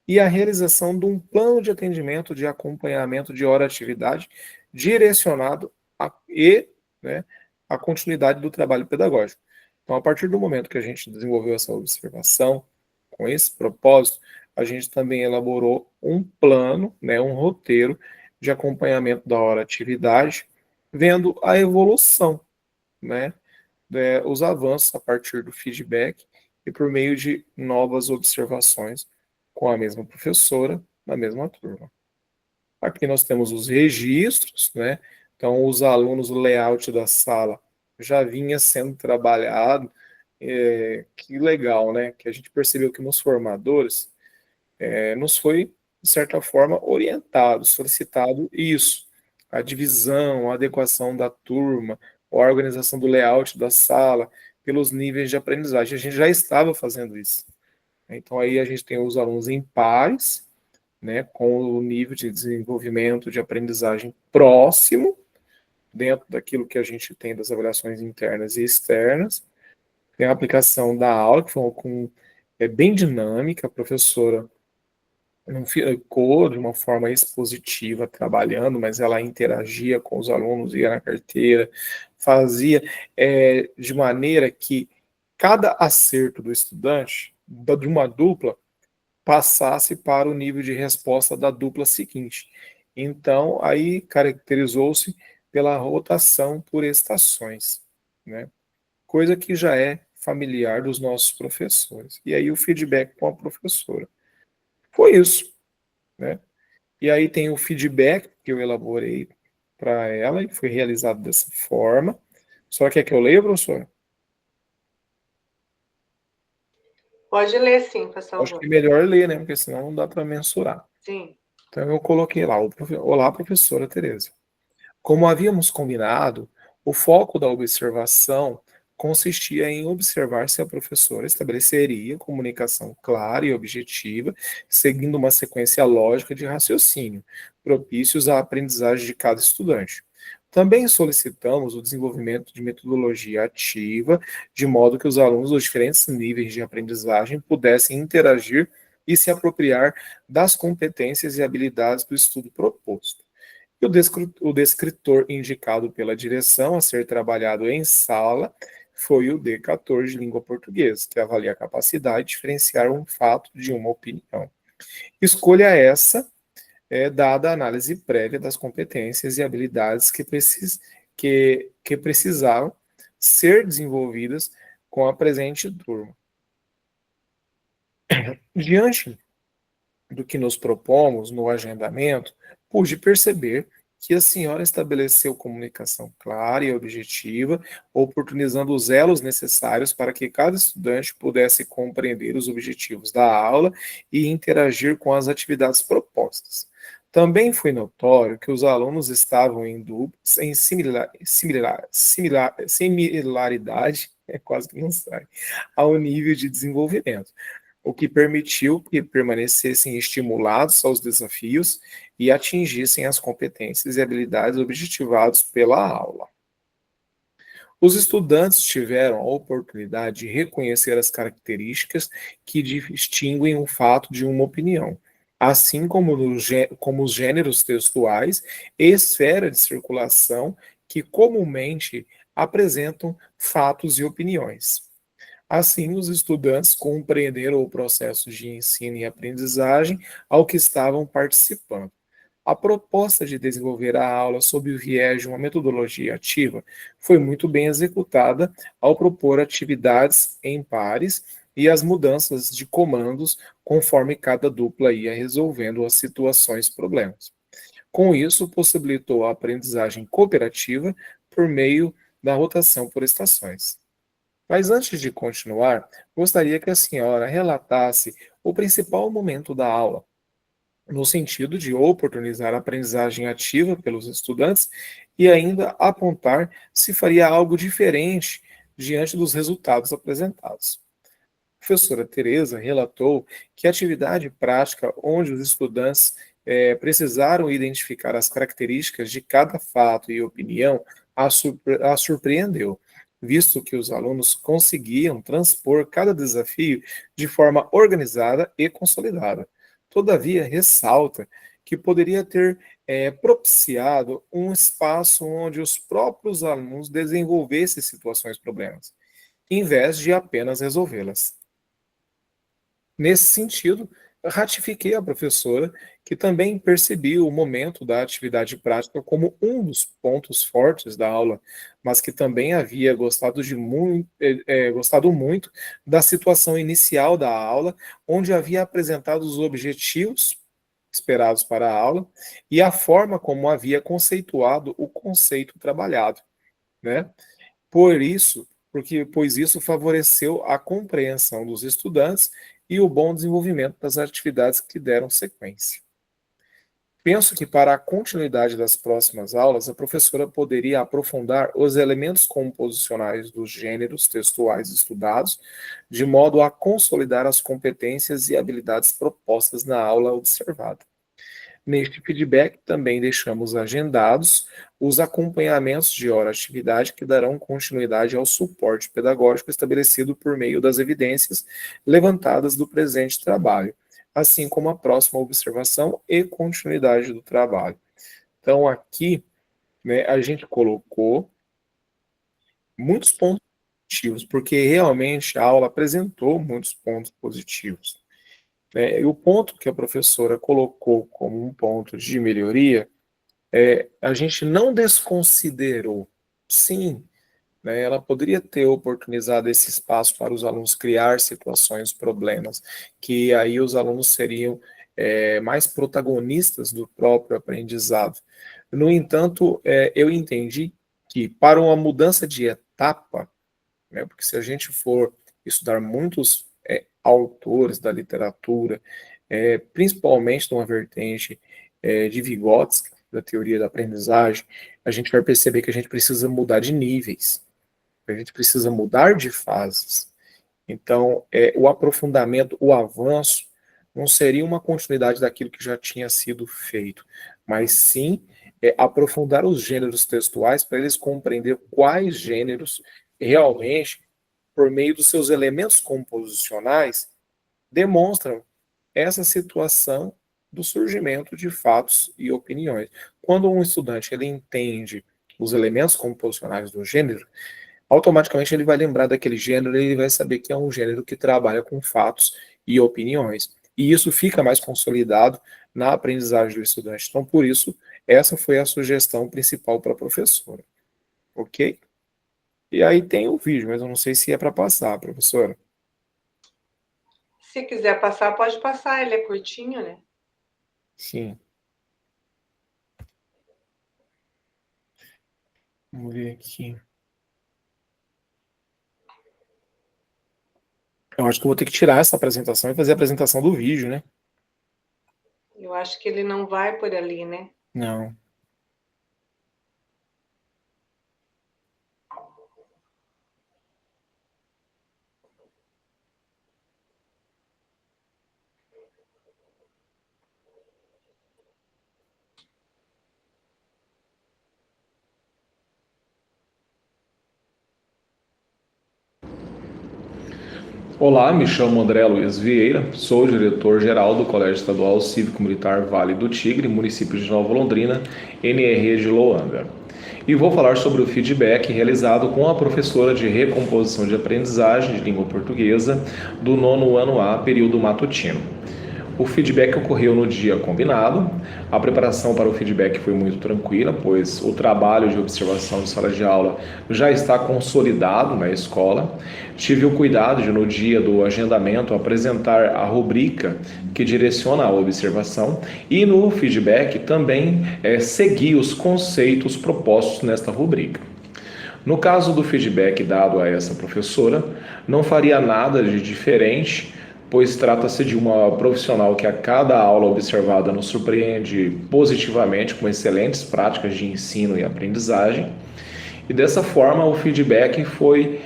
e a realização de um plano de atendimento de acompanhamento de hora-atividade direcionado a continuidade do trabalho pedagógico. Então, a partir do momento que a gente desenvolveu essa observação, com esse propósito, a gente também elaborou um plano, um roteiro de acompanhamento da hora-atividade, vendo a evolução, os avanços a partir do feedback e por meio de novas observações com a mesma professora, na mesma turma. Aqui nós temos os registros, Então, os alunos, o layout da sala já vinha sendo trabalhado. Que legal, Que a gente percebeu que nos formadores nos foi, de certa forma, orientado, solicitado isso. A divisão, a adequação da turma, a organização do layout da sala, pelos níveis de aprendizagem. A gente já estava fazendo isso. Então, aí a gente tem os alunos em pares, com o nível de desenvolvimento de aprendizagem próximo, dentro daquilo que a gente tem das avaliações internas e externas. Tem a aplicação da aula, que foi bem dinâmica, a professora não ficou de uma forma expositiva trabalhando, mas ela interagia com os alunos, ia na carteira, fazia de maneira que cada acerto do estudante, de uma dupla, passasse para o nível de resposta da dupla seguinte. Então, aí caracterizou-se pela rotação por estações, né? Coisa que já é familiar dos nossos professores. E aí o feedback com a professora. Foi isso, né? E aí tem o feedback que eu elaborei para ela e foi realizado dessa forma. Só quer que eu leia, professora? Pode ler, sim, por Acho que favor. é melhor ler, né? Porque senão não dá para mensurar. Sim. Então eu coloquei lá, olá, professora Tereza. Como havíamos combinado, o foco da observação consistia em observar se a professora estabeleceria comunicação clara e objetiva, seguindo uma sequência lógica de raciocínio, propícios à aprendizagem de cada estudante. Também solicitamos o desenvolvimento de metodologia ativa, de modo que os alunos dos diferentes níveis de aprendizagem pudessem interagir e se apropriar das competências e habilidades do estudo proposto. E o descritor indicado pela direção a ser trabalhado em sala foi o D14 de língua portuguesa, que avalia a capacidade de diferenciar um fato de uma opinião. Escolha essa dada a análise prévia das competências e habilidades que precisavam ser desenvolvidas com a presente turma. Diante do que nos propomos no agendamento, pude perceber que a senhora estabeleceu comunicação clara e objetiva, oportunizando os elos necessários para que cada estudante pudesse compreender os objetivos da aula e interagir com as atividades propostas. Também foi notório que os alunos estavam em dúvidas em similaridade, é quase que não sai, ao nível de desenvolvimento, o que permitiu que permanecessem estimulados aos desafios e atingissem as competências e habilidades objetivadas pela aula. Os estudantes tiveram a oportunidade de reconhecer as características que distinguem um fato de uma opinião, assim como os gêneros textuais e esfera de circulação que comumente apresentam fatos e opiniões. Assim, os estudantes compreenderam o processo de ensino e aprendizagem ao que estavam participando. A proposta de desenvolver a aula sob o viés de uma metodologia ativa foi muito bem executada ao propor atividades em pares e as mudanças de comandos conforme cada dupla ia resolvendo as situações problemas. Com isso, possibilitou a aprendizagem cooperativa por meio da rotação por estações. Mas antes de continuar, gostaria que a senhora relatasse o principal momento da aula, no sentido de oportunizar a aprendizagem ativa pelos estudantes e ainda apontar se faria algo diferente diante dos resultados apresentados. A professora Tereza relatou que a atividade prática onde os estudantes precisaram identificar as características de cada fato e opinião a surpreendeu, visto que os alunos conseguiam transpor cada desafio de forma organizada e consolidada. Todavia, ressalta que poderia ter propiciado um espaço onde os próprios alunos desenvolvessem situações problemas, em vez de apenas resolvê-las. Nesse sentido, ratifiquei a professora que também percebia o momento da atividade prática como um dos pontos fortes da aula, mas que também havia gostado muito da situação inicial da aula, onde havia apresentado os objetivos esperados para a aula e a forma como havia conceituado o conceito trabalhado, né? Pois isso favoreceu a compreensão dos estudantes e o bom desenvolvimento das atividades que deram sequência. Penso que para a continuidade das próximas aulas, a professora poderia aprofundar os elementos composicionais dos gêneros textuais estudados, de modo a consolidar as competências e habilidades propostas na aula observada. Neste feedback, também deixamos agendados os acompanhamentos de hora-atividade que darão continuidade ao suporte pedagógico estabelecido por meio das evidências levantadas do presente trabalho, assim como a próxima observação e continuidade do trabalho. Então, aqui, né, a gente colocou muitos pontos positivos, porque realmente a aula apresentou muitos pontos positivos. E o ponto que a professora colocou como um ponto de melhoria, a gente não desconsiderou, sim, né, ela poderia ter oportunizado esse espaço para os alunos criar situações, problemas, que aí os alunos seriam mais protagonistas do próprio aprendizado. No entanto, eu entendi que para uma mudança de etapa, né, porque se a gente for estudar muitos autores da literatura, principalmente de uma vertente de Vygotsky, da teoria da aprendizagem, a gente vai perceber que a gente precisa mudar de níveis, a gente precisa mudar de fases. Então, o aprofundamento, o avanço, não seria uma continuidade daquilo que já tinha sido feito, mas sim aprofundar os gêneros textuais para eles compreender quais gêneros realmente, por meio dos seus elementos composicionais, demonstram essa situação do surgimento de fatos e opiniões. Quando um estudante ele entende os elementos composicionais do gênero, automaticamente ele vai lembrar daquele gênero e ele vai saber que é um gênero que trabalha com fatos e opiniões. E isso fica mais consolidado na aprendizagem do estudante. Então, por isso, essa foi a sugestão principal para a professora. Ok? E aí tem o vídeo, mas eu não sei se é para passar, professora. Se quiser passar, pode passar, ele é curtinho, né? Sim. Vamos ver aqui. Eu acho que eu vou ter que tirar essa apresentação e fazer a apresentação do vídeo, né? Eu acho que ele não vai por ali, né? Não. Olá, me chamo André Luiz Vieira, sou diretor-geral do Colégio Estadual Cívico-Militar Vale do Tigre, município de Nova Londrina, NR de Loanda. E vou falar sobre o feedback realizado com a professora de recomposição de aprendizagem de língua portuguesa do 9º ano A, período matutino. O feedback ocorreu no dia combinado. A preparação para o feedback foi muito tranquila, pois o trabalho de observação de sala de aula já está consolidado na escola. Tive o cuidado de, no dia do agendamento, apresentar a rubrica que direciona a observação e no feedback também segui os conceitos propostos nesta rubrica. No caso do feedback dado a essa professora, não faria nada de diferente, pois trata-se de uma profissional que a cada aula observada nos surpreende positivamente com excelentes práticas de ensino e aprendizagem. E dessa forma o feedback foi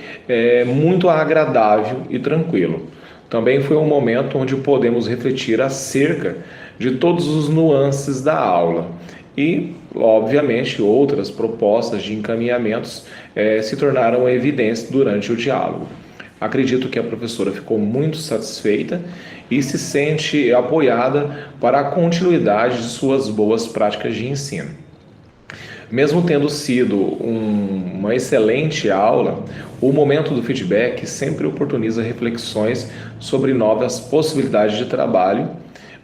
muito agradável e tranquilo. Também foi um momento onde podemos refletir acerca de todos os nuances da aula e, obviamente, outras propostas de encaminhamentos se tornaram evidentes durante o diálogo. Acredito que a professora ficou muito satisfeita e se sente apoiada para a continuidade de suas boas práticas de ensino. Mesmo tendo sido uma excelente aula, o momento do feedback sempre oportuniza reflexões sobre novas possibilidades de trabalho,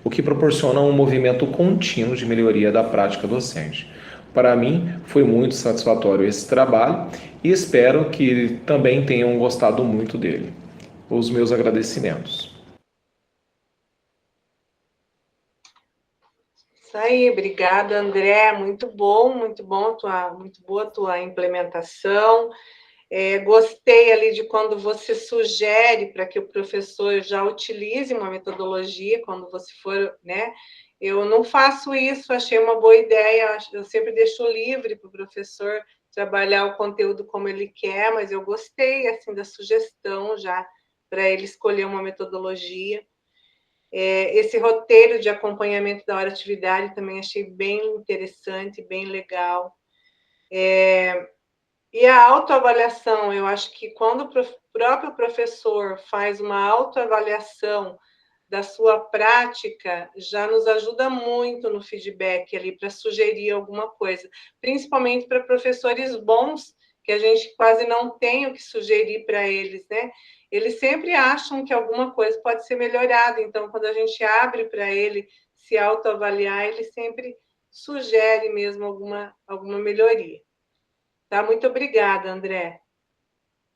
o que proporciona um movimento contínuo de melhoria da prática docente. Para mim, foi muito satisfatório esse trabalho e espero que também tenham gostado muito dele. Os meus agradecimentos. Isso aí, obrigada, André. Muito bom, muito boa a tua implementação. Gostei ali de quando você sugere para que o professor já utilize uma metodologia quando você for, né? Eu não faço isso, achei uma boa ideia. Eu sempre deixo livre para o professor trabalhar o conteúdo como ele quer, mas eu gostei assim da sugestão já para ele escolher uma metodologia. Esse roteiro de acompanhamento da hora-atividade também achei bem interessante, bem legal. E a autoavaliação, eu acho que quando o próprio professor faz uma autoavaliação da sua prática, já nos ajuda muito no feedback ali para sugerir alguma coisa, principalmente para professores bons que a gente quase não tem o que sugerir para eles, né? Eles sempre acham que alguma coisa pode ser melhorada, então, quando a gente abre para ele se autoavaliar, ele sempre sugere mesmo alguma melhoria. Tá? Muito obrigada, André.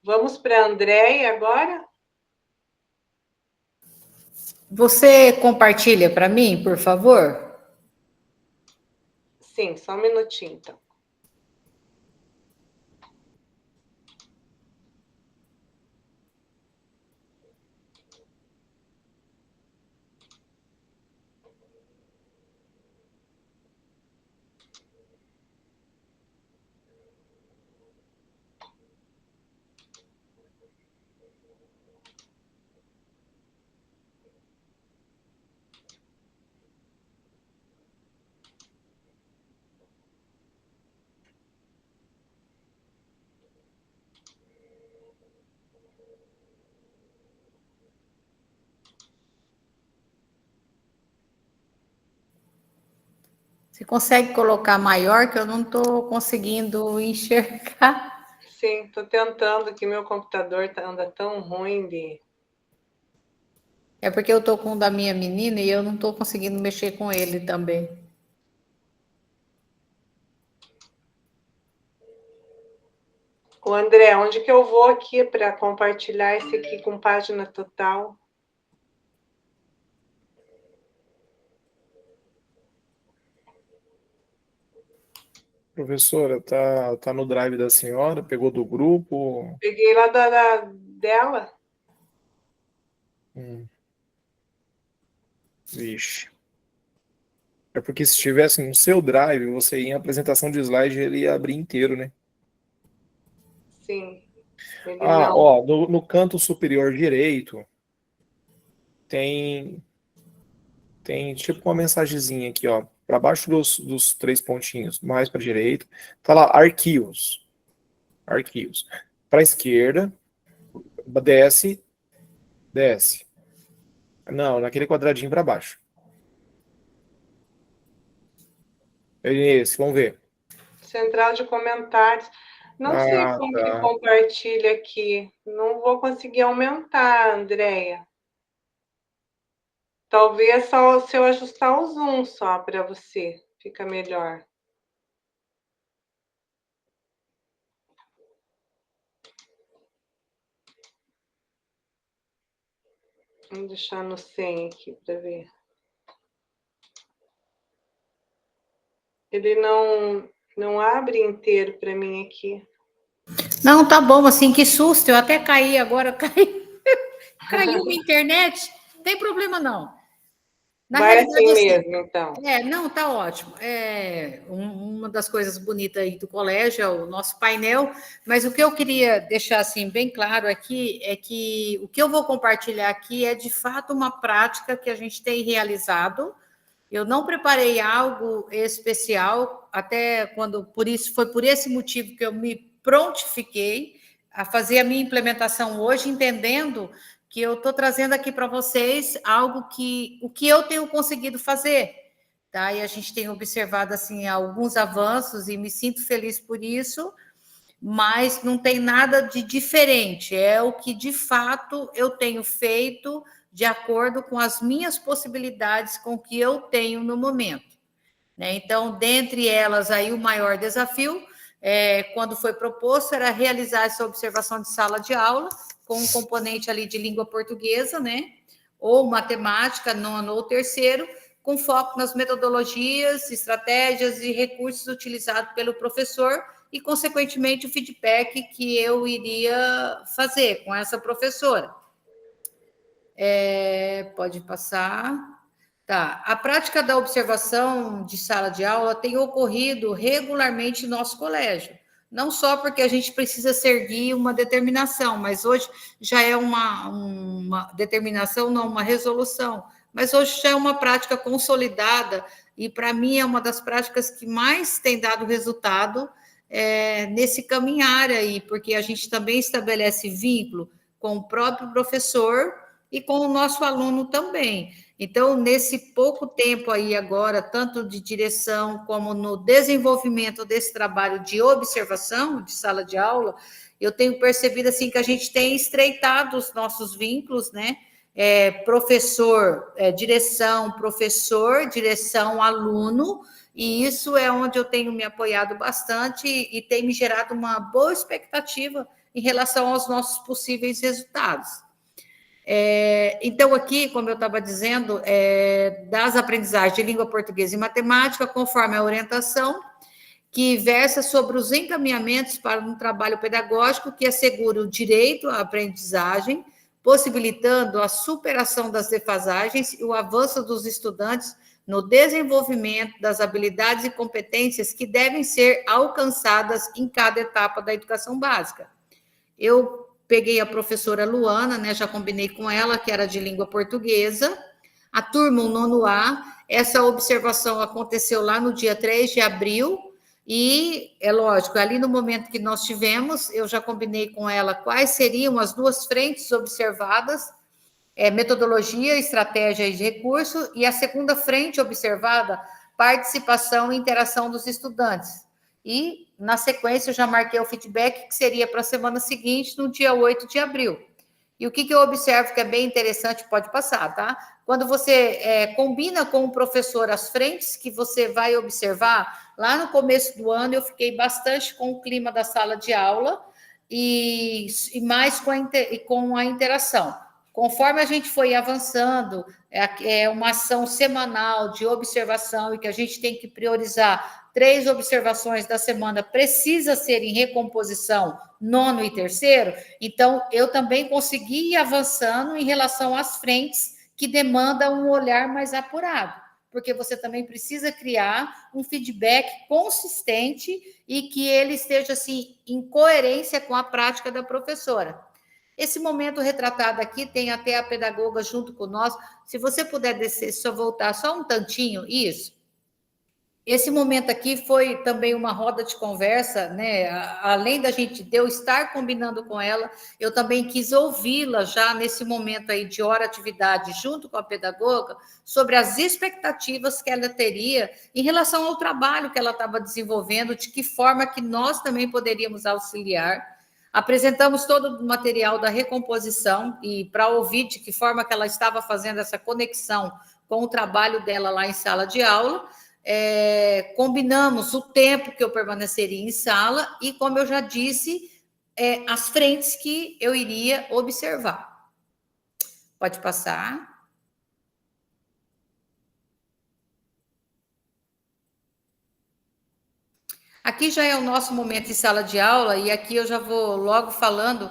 Vamos para a Andréia agora? Você compartilha para mim, por favor? Sim, só um minutinho, então. Você consegue colocar maior, que eu não estou conseguindo enxergar? Sim, estou tentando, que meu computador anda tão ruim de... É porque eu estou com o da minha menina e eu não estou conseguindo mexer com ele também. O André, onde que eu vou aqui para compartilhar esse aqui com página total? Professora, tá no drive da senhora? Pegou do grupo? Peguei lá dela. Vixe. É porque se estivesse no seu drive, você ia em apresentação de slide, ele ia abrir inteiro, né? Sim. Ele Ah, não. ó, no canto superior direito tem tipo uma mensagenzinha aqui, ó, para baixo dos 3 pontinhos, mais para direita, tá lá arquivos. Arquivos. Para esquerda, desce. Não, naquele quadradinho para baixo. É esse, vamos ver. Central de comentários. Não sei como que Tá. compartilha aqui. Não vou conseguir aumentar, Andréia. Talvez só se eu ajustar o zoom só para você. Fica melhor. Vamos deixar no 100 aqui para ver. Ele não abre inteiro para mim aqui. Não, tá bom, assim, que susto, eu até caí agora, caiu minha internet, não tem problema não. Na Vai realidade, assim assim, mesmo, então. não, tá ótimo. Uma das coisas bonitas aí do colégio é o nosso painel, mas o que eu queria deixar assim bem claro aqui é que o que eu vou compartilhar aqui é de fato uma prática que a gente tem realizado. Eu não preparei algo especial, até quando foi por esse motivo que eu me prontifiquei a fazer a minha implementação hoje, entendendo que eu estou trazendo aqui para vocês o que eu tenho conseguido fazer, tá? E a gente tem observado assim alguns avanços e me sinto feliz por isso, mas não tem nada de diferente, é o que de fato eu tenho feito de acordo com as minhas possibilidades, com o que eu tenho no momento, né? Então, dentre elas, aí o maior desafio, quando foi proposto, era realizar essa observação de sala de aula, com um componente ali de língua portuguesa, né? Ou matemática, nono ou terceiro, com foco nas metodologias, estratégias e recursos utilizados pelo professor e, consequentemente, o feedback que eu iria fazer com essa professora. Pode passar. Tá. A prática da observação de sala de aula tem ocorrido regularmente no nosso colégio. Não só porque a gente precisa seguir uma determinação, mas hoje já é uma determinação, não uma resolução, mas hoje já é uma prática consolidada e, para mim, é uma das práticas que mais tem dado resultado nesse caminhar aí, porque a gente também estabelece vínculo com o próprio professor e com o nosso aluno também. Então, nesse pouco tempo aí agora, tanto de direção como no desenvolvimento desse trabalho de observação de sala de aula, eu tenho percebido assim que a gente tem estreitado os nossos vínculos, né? Professor, direção, aluno, e isso é onde eu tenho me apoiado bastante e tem me gerado uma boa expectativa em relação aos nossos possíveis resultados. Então, aqui, como eu estava dizendo, das aprendizagens de língua portuguesa e matemática, conforme a orientação, que versa sobre os encaminhamentos para um trabalho pedagógico que assegure o direito à aprendizagem, possibilitando a superação das defasagens e o avanço dos estudantes no desenvolvimento das habilidades e competências que devem ser alcançadas em cada etapa da educação básica. Eu peguei a professora Luana, né, já combinei com ela, que era de língua portuguesa, a turma, o 9A, essa observação aconteceu lá no dia 3 de abril, e, é lógico, ali no momento que nós tivemos, eu já combinei com ela quais seriam as duas frentes observadas, metodologia, estratégia e recurso, e a segunda frente observada, participação e interação dos estudantes. E, na sequência, eu já marquei o feedback, que seria para a semana seguinte, no dia 8 de abril. E o que eu observo que é bem interessante, pode passar, tá? Quando você combina com o professor as frentes que você vai observar, lá no começo do ano eu fiquei bastante com o clima da sala de aula e mais com a interação. Conforme a gente foi avançando, uma ação semanal de observação e que a gente tem que priorizar 3 observações da semana precisa ser em recomposição, 9º e 3º, então eu também consegui ir avançando em relação às frentes que demandam um olhar mais apurado, porque você também precisa criar um feedback consistente e que ele esteja assim em coerência com a prática da professora. Esse momento retratado aqui tem até a pedagoga junto com nós. Se você puder descer, só voltar só um tantinho, isso. Esse momento aqui foi também uma roda de conversa, né? Além de eu estar combinando com ela, eu também quis ouvi-la já nesse momento aí de hora atividade, junto com a pedagoga, sobre as expectativas que ela teria em relação ao trabalho que ela estava desenvolvendo, de que forma que nós também poderíamos auxiliar. Apresentamos todo o material da recomposição e para ouvir de que forma que ela estava fazendo essa conexão com o trabalho dela lá em sala de aula. Combinamos o tempo que eu permaneceria em sala e, como eu já disse, as frentes que eu iria observar. Pode passar. Aqui já é o nosso momento em sala de aula e aqui eu já vou logo falando.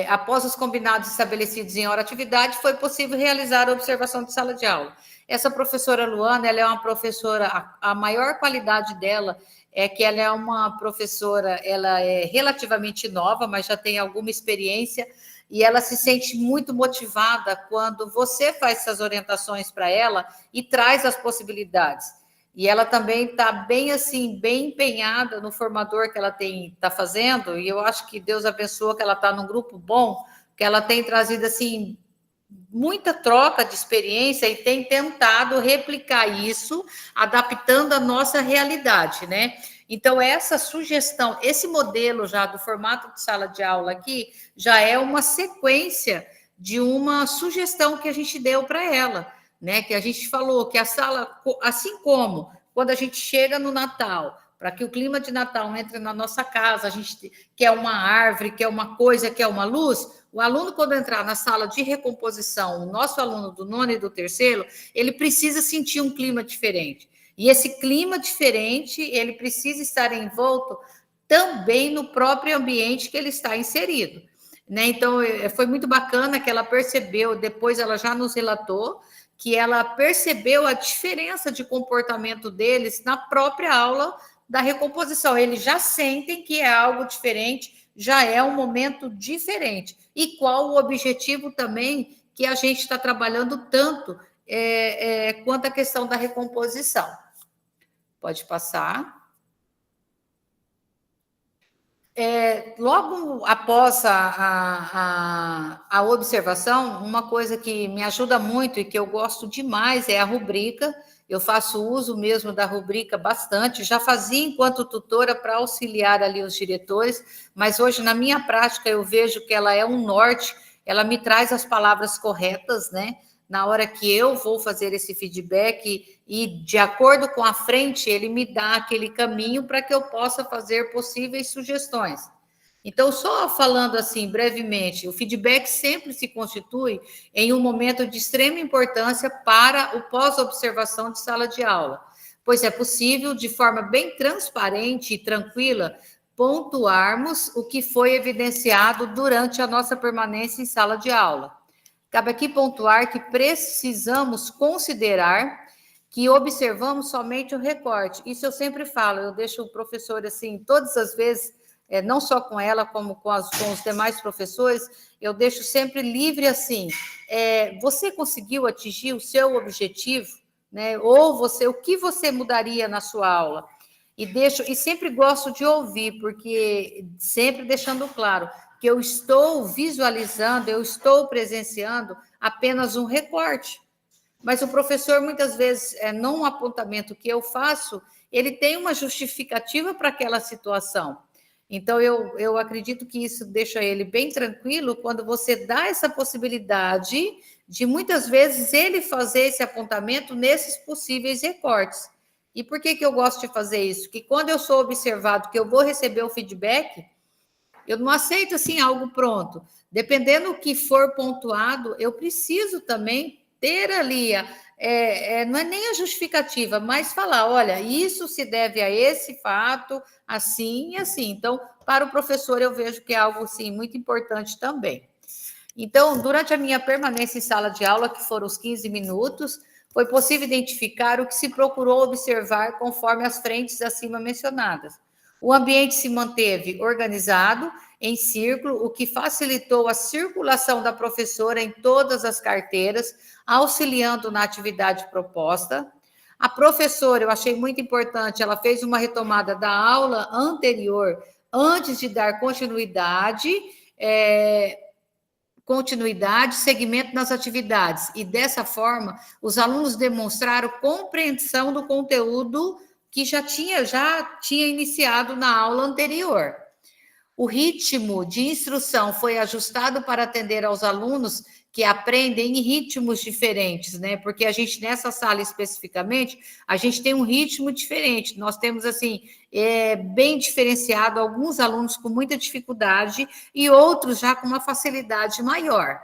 Após os combinados estabelecidos em hora atividade, foi possível realizar a observação de sala de aula. Essa professora Luana, ela é uma professora, a maior qualidade dela é que ela é uma professora, ela é relativamente nova, mas já tem alguma experiência, e ela se sente muito motivada quando você faz essas orientações para ela e traz as possibilidades. E ela também está bem assim, bem empenhada no formador que ela está fazendo, e eu acho que Deus abençoa que ela está num grupo bom, que ela tem trazido assim muita troca de experiência e tem tentado replicar isso, adaptando a nossa realidade, né? Então, essa sugestão, esse modelo já do formato de sala de aula aqui, já é uma sequência de uma sugestão que a gente deu para ela, né? Que a gente falou que a sala, assim como quando a gente chega no Natal, para que o clima de Natal entre na nossa casa, a gente quer uma árvore, quer uma coisa, quer uma luz, o aluno, quando entrar na sala de recomposição, o nosso aluno do 9º e do 3º, ele precisa sentir um clima diferente. E esse clima diferente, ele precisa estar envolto também no próprio ambiente que ele está inserido, né? Então, foi muito bacana que ela percebeu, depois ela já nos relatou, que ela percebeu a diferença de comportamento deles na própria aula da recomposição. Eles já sentem que é algo diferente, já é um momento diferente. E qual o objetivo também que a gente está trabalhando tanto quanto a questão da recomposição. Pode passar. Logo após a observação, uma coisa que me ajuda muito e que eu gosto demais é a rubrica. Eu faço uso mesmo da rubrica bastante, já fazia enquanto tutora para auxiliar ali os diretores, mas hoje na minha prática eu vejo que ela é um norte, ela me traz as palavras corretas, né? Na hora que eu vou fazer esse feedback e de acordo com a frente, ele me dá aquele caminho para que eu possa fazer possíveis sugestões. Então, só falando assim brevemente, o feedback sempre se constitui em um momento de extrema importância para o pós-observação de sala de aula, pois é possível, de forma bem transparente e tranquila, pontuarmos o que foi evidenciado durante a nossa permanência em sala de aula. Cabe aqui pontuar que precisamos considerar que observamos somente o recorte. Isso eu sempre falo, eu deixo o professor assim, todas as vezes, não só com ela, como com os demais professores, eu deixo sempre livre assim. Você conseguiu atingir o seu objetivo, né? Ou o que você mudaria na sua aula? E sempre gosto de ouvir, porque sempre deixando claro que eu estou visualizando, eu estou presenciando apenas um recorte. Mas o professor, muitas vezes, num apontamento que eu faço, ele tem uma justificativa para aquela situação. Então, eu acredito que isso deixa ele bem tranquilo quando você dá essa possibilidade de, muitas vezes, ele fazer esse apontamento nesses possíveis recortes. E por que eu gosto de fazer isso? Que quando eu sou observado, que eu vou receber o feedback, eu não aceito assim algo pronto. Dependendo do que for pontuado, eu preciso também ter ali, não é nem a justificativa, mas falar, olha, isso se deve a esse fato, assim e assim. Então, para o professor, eu vejo que é algo assim, muito importante também. Então, durante a minha permanência em sala de aula, que foram os 15 minutos, foi possível identificar o que se procurou observar conforme as frentes acima mencionadas. O ambiente se manteve organizado, em círculo, o que facilitou a circulação da professora em todas as carteiras, auxiliando na atividade proposta. A professora, eu achei muito importante, ela fez uma retomada da aula anterior, antes de dar continuidade, segmento nas atividades. E, dessa forma, os alunos demonstraram compreensão do conteúdo que já tinha iniciado na aula anterior. O ritmo de instrução foi ajustado para atender aos alunos que aprendem em ritmos diferentes, né? Porque a gente, nessa sala especificamente, a gente tem um ritmo diferente. Nós temos, assim, bem diferenciado, alguns alunos com muita dificuldade e outros já com uma facilidade maior.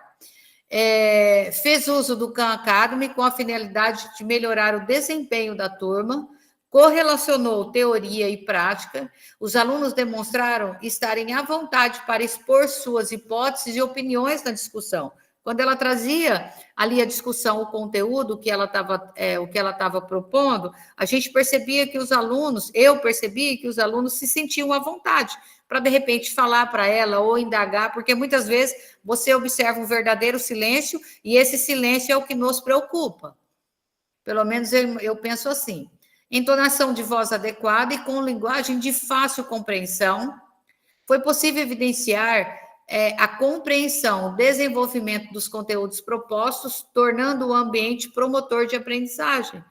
Fez uso do Khan Academy com a finalidade de melhorar o desempenho da turma, correlacionou teoria e prática, os alunos demonstraram estarem à vontade para expor suas hipóteses e opiniões na discussão. Quando ela trazia ali a discussão, o conteúdo que ela estava propondo, a gente percebia que os alunos, eu percebia que os alunos se sentiam à vontade para, de repente, falar para ela ou indagar, porque muitas vezes você observa um verdadeiro silêncio e esse silêncio é o que nos preocupa. Pelo menos eu penso assim. Entonação de voz adequada e com linguagem de fácil compreensão. Foi possível evidenciar a compreensão, o desenvolvimento dos conteúdos propostos, tornando o ambiente promotor de aprendizagem.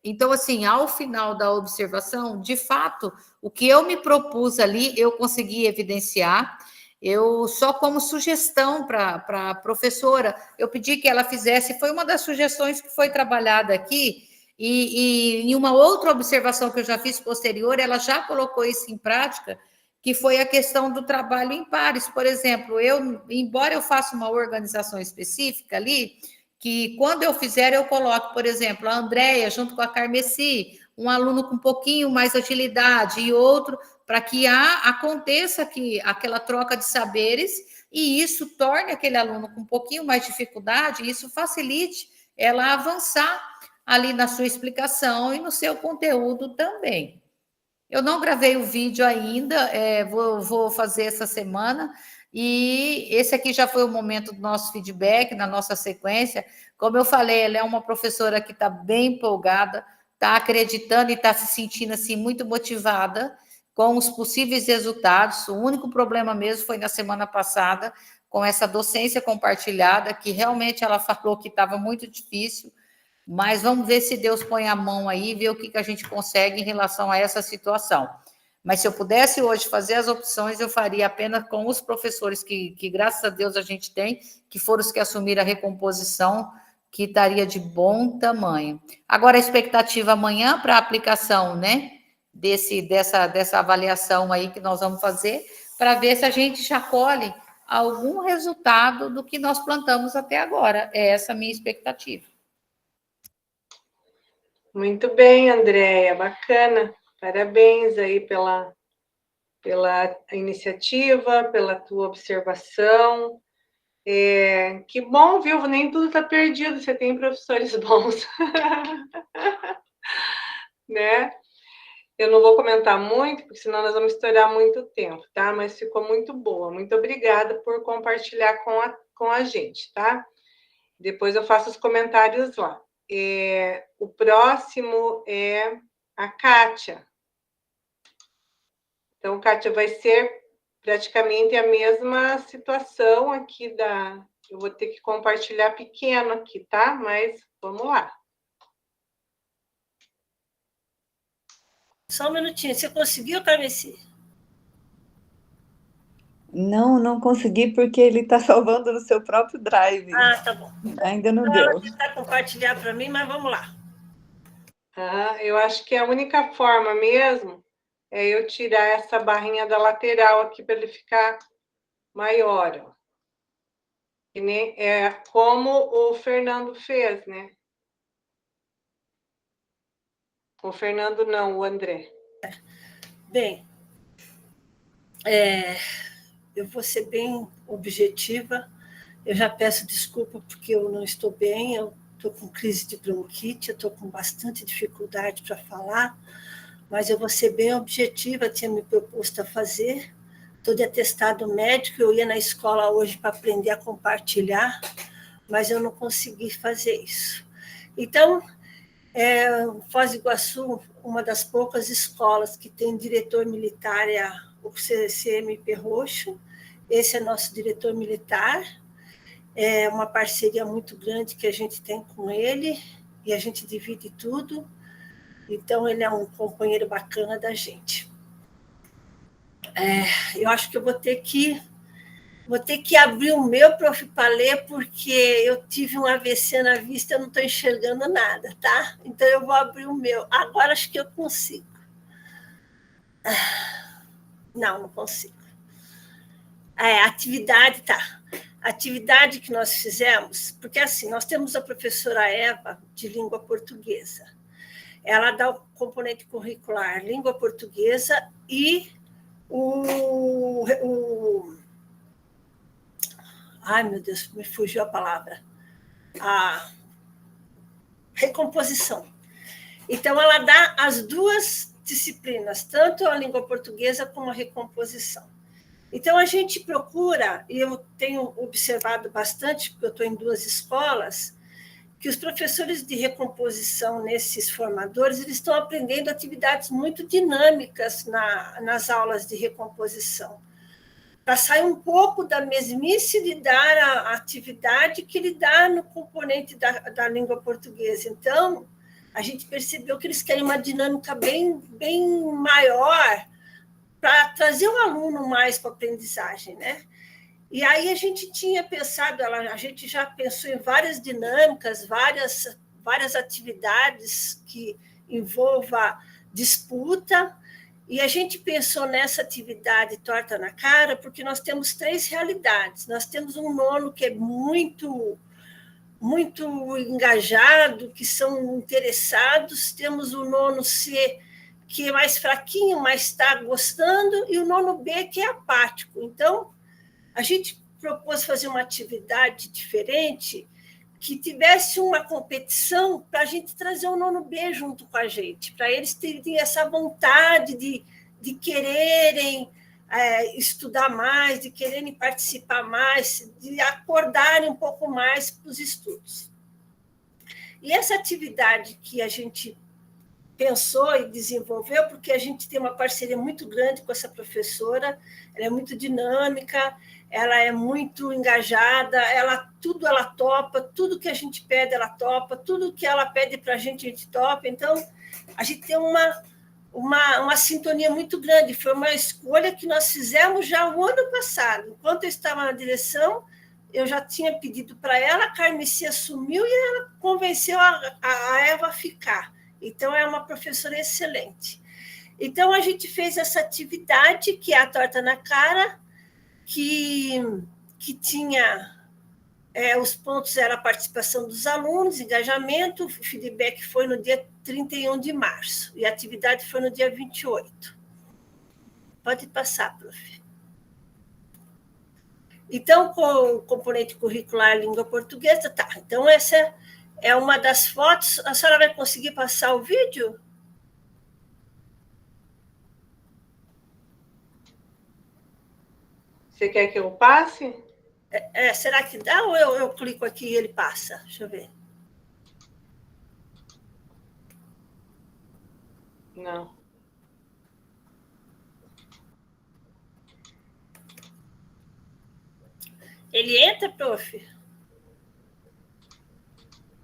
Então, assim, ao final da observação, de fato, o que eu me propus ali, eu consegui evidenciar. Eu, só como sugestão para a professora, eu pedi que ela fizesse, foi uma das sugestões que foi trabalhada aqui, e em uma outra observação que eu já fiz posterior, ela já colocou isso em prática, que foi a questão do trabalho em pares. Por exemplo, embora eu faça uma organização específica ali, que quando eu fizer, eu coloco, por exemplo, a Andréia junto com a Carmeci, um aluno com um pouquinho mais agilidade e outro, para que aconteça aquela troca de saberes e isso torne aquele aluno com um pouquinho mais de dificuldade, e isso facilite ela avançar ali na sua explicação e no seu conteúdo também. Eu não gravei o vídeo ainda, vou fazer essa semana, e esse aqui já foi o momento do nosso feedback, na nossa sequência. Como eu falei, ela é uma professora que está bem empolgada, está acreditando e está se sentindo assim muito motivada, com os possíveis resultados. O único problema mesmo foi na semana passada, com essa docência compartilhada, que realmente ela falou que estava muito difícil, mas vamos ver se Deus põe a mão aí e ver o que a gente consegue em relação a essa situação. Mas se eu pudesse hoje fazer as opções, eu faria apenas com os professores que graças a Deus a gente tem, que foram os que assumiram a recomposição, que estaria de bom tamanho. Agora, a expectativa amanhã para a aplicação, né, dessa avaliação aí que nós vamos fazer, para ver se a gente já colhe algum resultado do que nós plantamos até agora. É essa a minha expectativa. Muito bem, Andréia, bacana. Parabéns aí pela iniciativa, pela tua observação. Que bom, viu? Nem tudo está perdido, você tem professores bons. Né? Eu não vou comentar muito, porque senão nós vamos estourar muito tempo, tá? Mas ficou muito boa. Muito obrigada por compartilhar com a gente, tá? Depois eu faço os comentários lá. O próximo é a Kátia. Então, Kátia, vai ser praticamente a mesma situação aqui eu vou ter que compartilhar pequeno aqui, tá? Mas vamos lá. Só um minutinho. Você conseguiu, Carmeci? Não consegui porque ele está salvando no seu próprio Drive. Ah, tá bom. Ainda não Então, deu. ela tentar compartilhar para mim, mas vamos lá. Eu acho que a única forma mesmo é eu tirar essa barrinha da lateral aqui para ele ficar maior. Ó. É como o Fernando fez, né? O Fernando não, o André. Bem, eu vou ser bem objetiva. Eu já peço desculpa porque eu não estou bem, eu estou com crise de bronquite, eu estou com bastante dificuldade para falar, mas eu vou ser bem objetiva, tinha me proposto a fazer. Estou de atestado médico, eu ia na escola hoje para aprender a compartilhar, mas eu não consegui fazer isso. Então, Foz do Iguaçu, uma das poucas escolas que tem diretor militar, é o CMP Roxo. Esse é nosso diretor militar. É uma parceria muito grande que a gente tem com ele, e a gente divide tudo. Então, ele é um companheiro bacana da gente. Eu acho que eu vou ter que abrir o meu para ler, porque eu tive um AVC na vista, eu não estou enxergando nada, tá? Então, eu vou abrir o meu. Agora, acho que eu consigo. Não consigo. Atividade, tá. A atividade que nós fizemos, porque assim, nós temos a professora Eva, de língua portuguesa. Ela dá o componente curricular língua portuguesa e ai, meu Deus, me fugiu a palavra. A recomposição. Então, ela dá as duas disciplinas, tanto a língua portuguesa como a recomposição. Então, a gente procura, e eu tenho observado bastante, porque eu estou em 2 escolas, que os professores de recomposição, nesses formadores, eles estão aprendendo atividades muito dinâmicas nas aulas de recomposição, para sair um pouco da mesmice de dar a atividade que ele dá no componente da língua portuguesa. Então, a gente percebeu que eles querem uma dinâmica bem, bem maior para trazer o aluno mais para a aprendizagem, né? E aí a gente tinha pensado, a gente já pensou em várias dinâmicas, várias atividades que envolvam disputa, e a gente pensou nessa atividade torta na cara, porque nós temos 3 realidades. Nós temos um nono que é muito, muito engajado, que são interessados, temos o nono C, que é mais fraquinho, mas está gostando, e o nono B, que é apático. Então, a gente propôs fazer uma atividade diferente, que tivesse uma competição para a gente trazer o nono B junto com a gente, para eles terem essa vontade de quererem estudar mais, de quererem participar mais, de acordarem um pouco mais para os estudos. E essa atividade que a gente pensou e desenvolveu, porque a gente tem uma parceria muito grande com essa professora, ela é muito dinâmica, ela é muito engajada, tudo ela topa, tudo que a gente pede ela topa, tudo que ela pede para a gente topa. Então, a gente tem uma sintonia muito grande. Foi uma escolha que nós fizemos já o ano passado. Enquanto eu estava na direção, eu já tinha pedido para ela, a Carmeci assumiu e ela convenceu a Eva a ficar. Então, é uma professora excelente. Então, a gente fez essa atividade, que é a torta na cara, que tinha... os pontos eram a participação dos alunos, engajamento, o feedback foi no dia 31 de março, e a atividade foi no dia 28. Pode passar, prof. Então, com o componente curricular língua portuguesa, tá. Então, essa é uma das fotos. A senhora vai conseguir passar o vídeo? Você quer que eu passe? Será que dá ou eu clico aqui e ele passa? Deixa eu ver. Não. Ele entra, prof?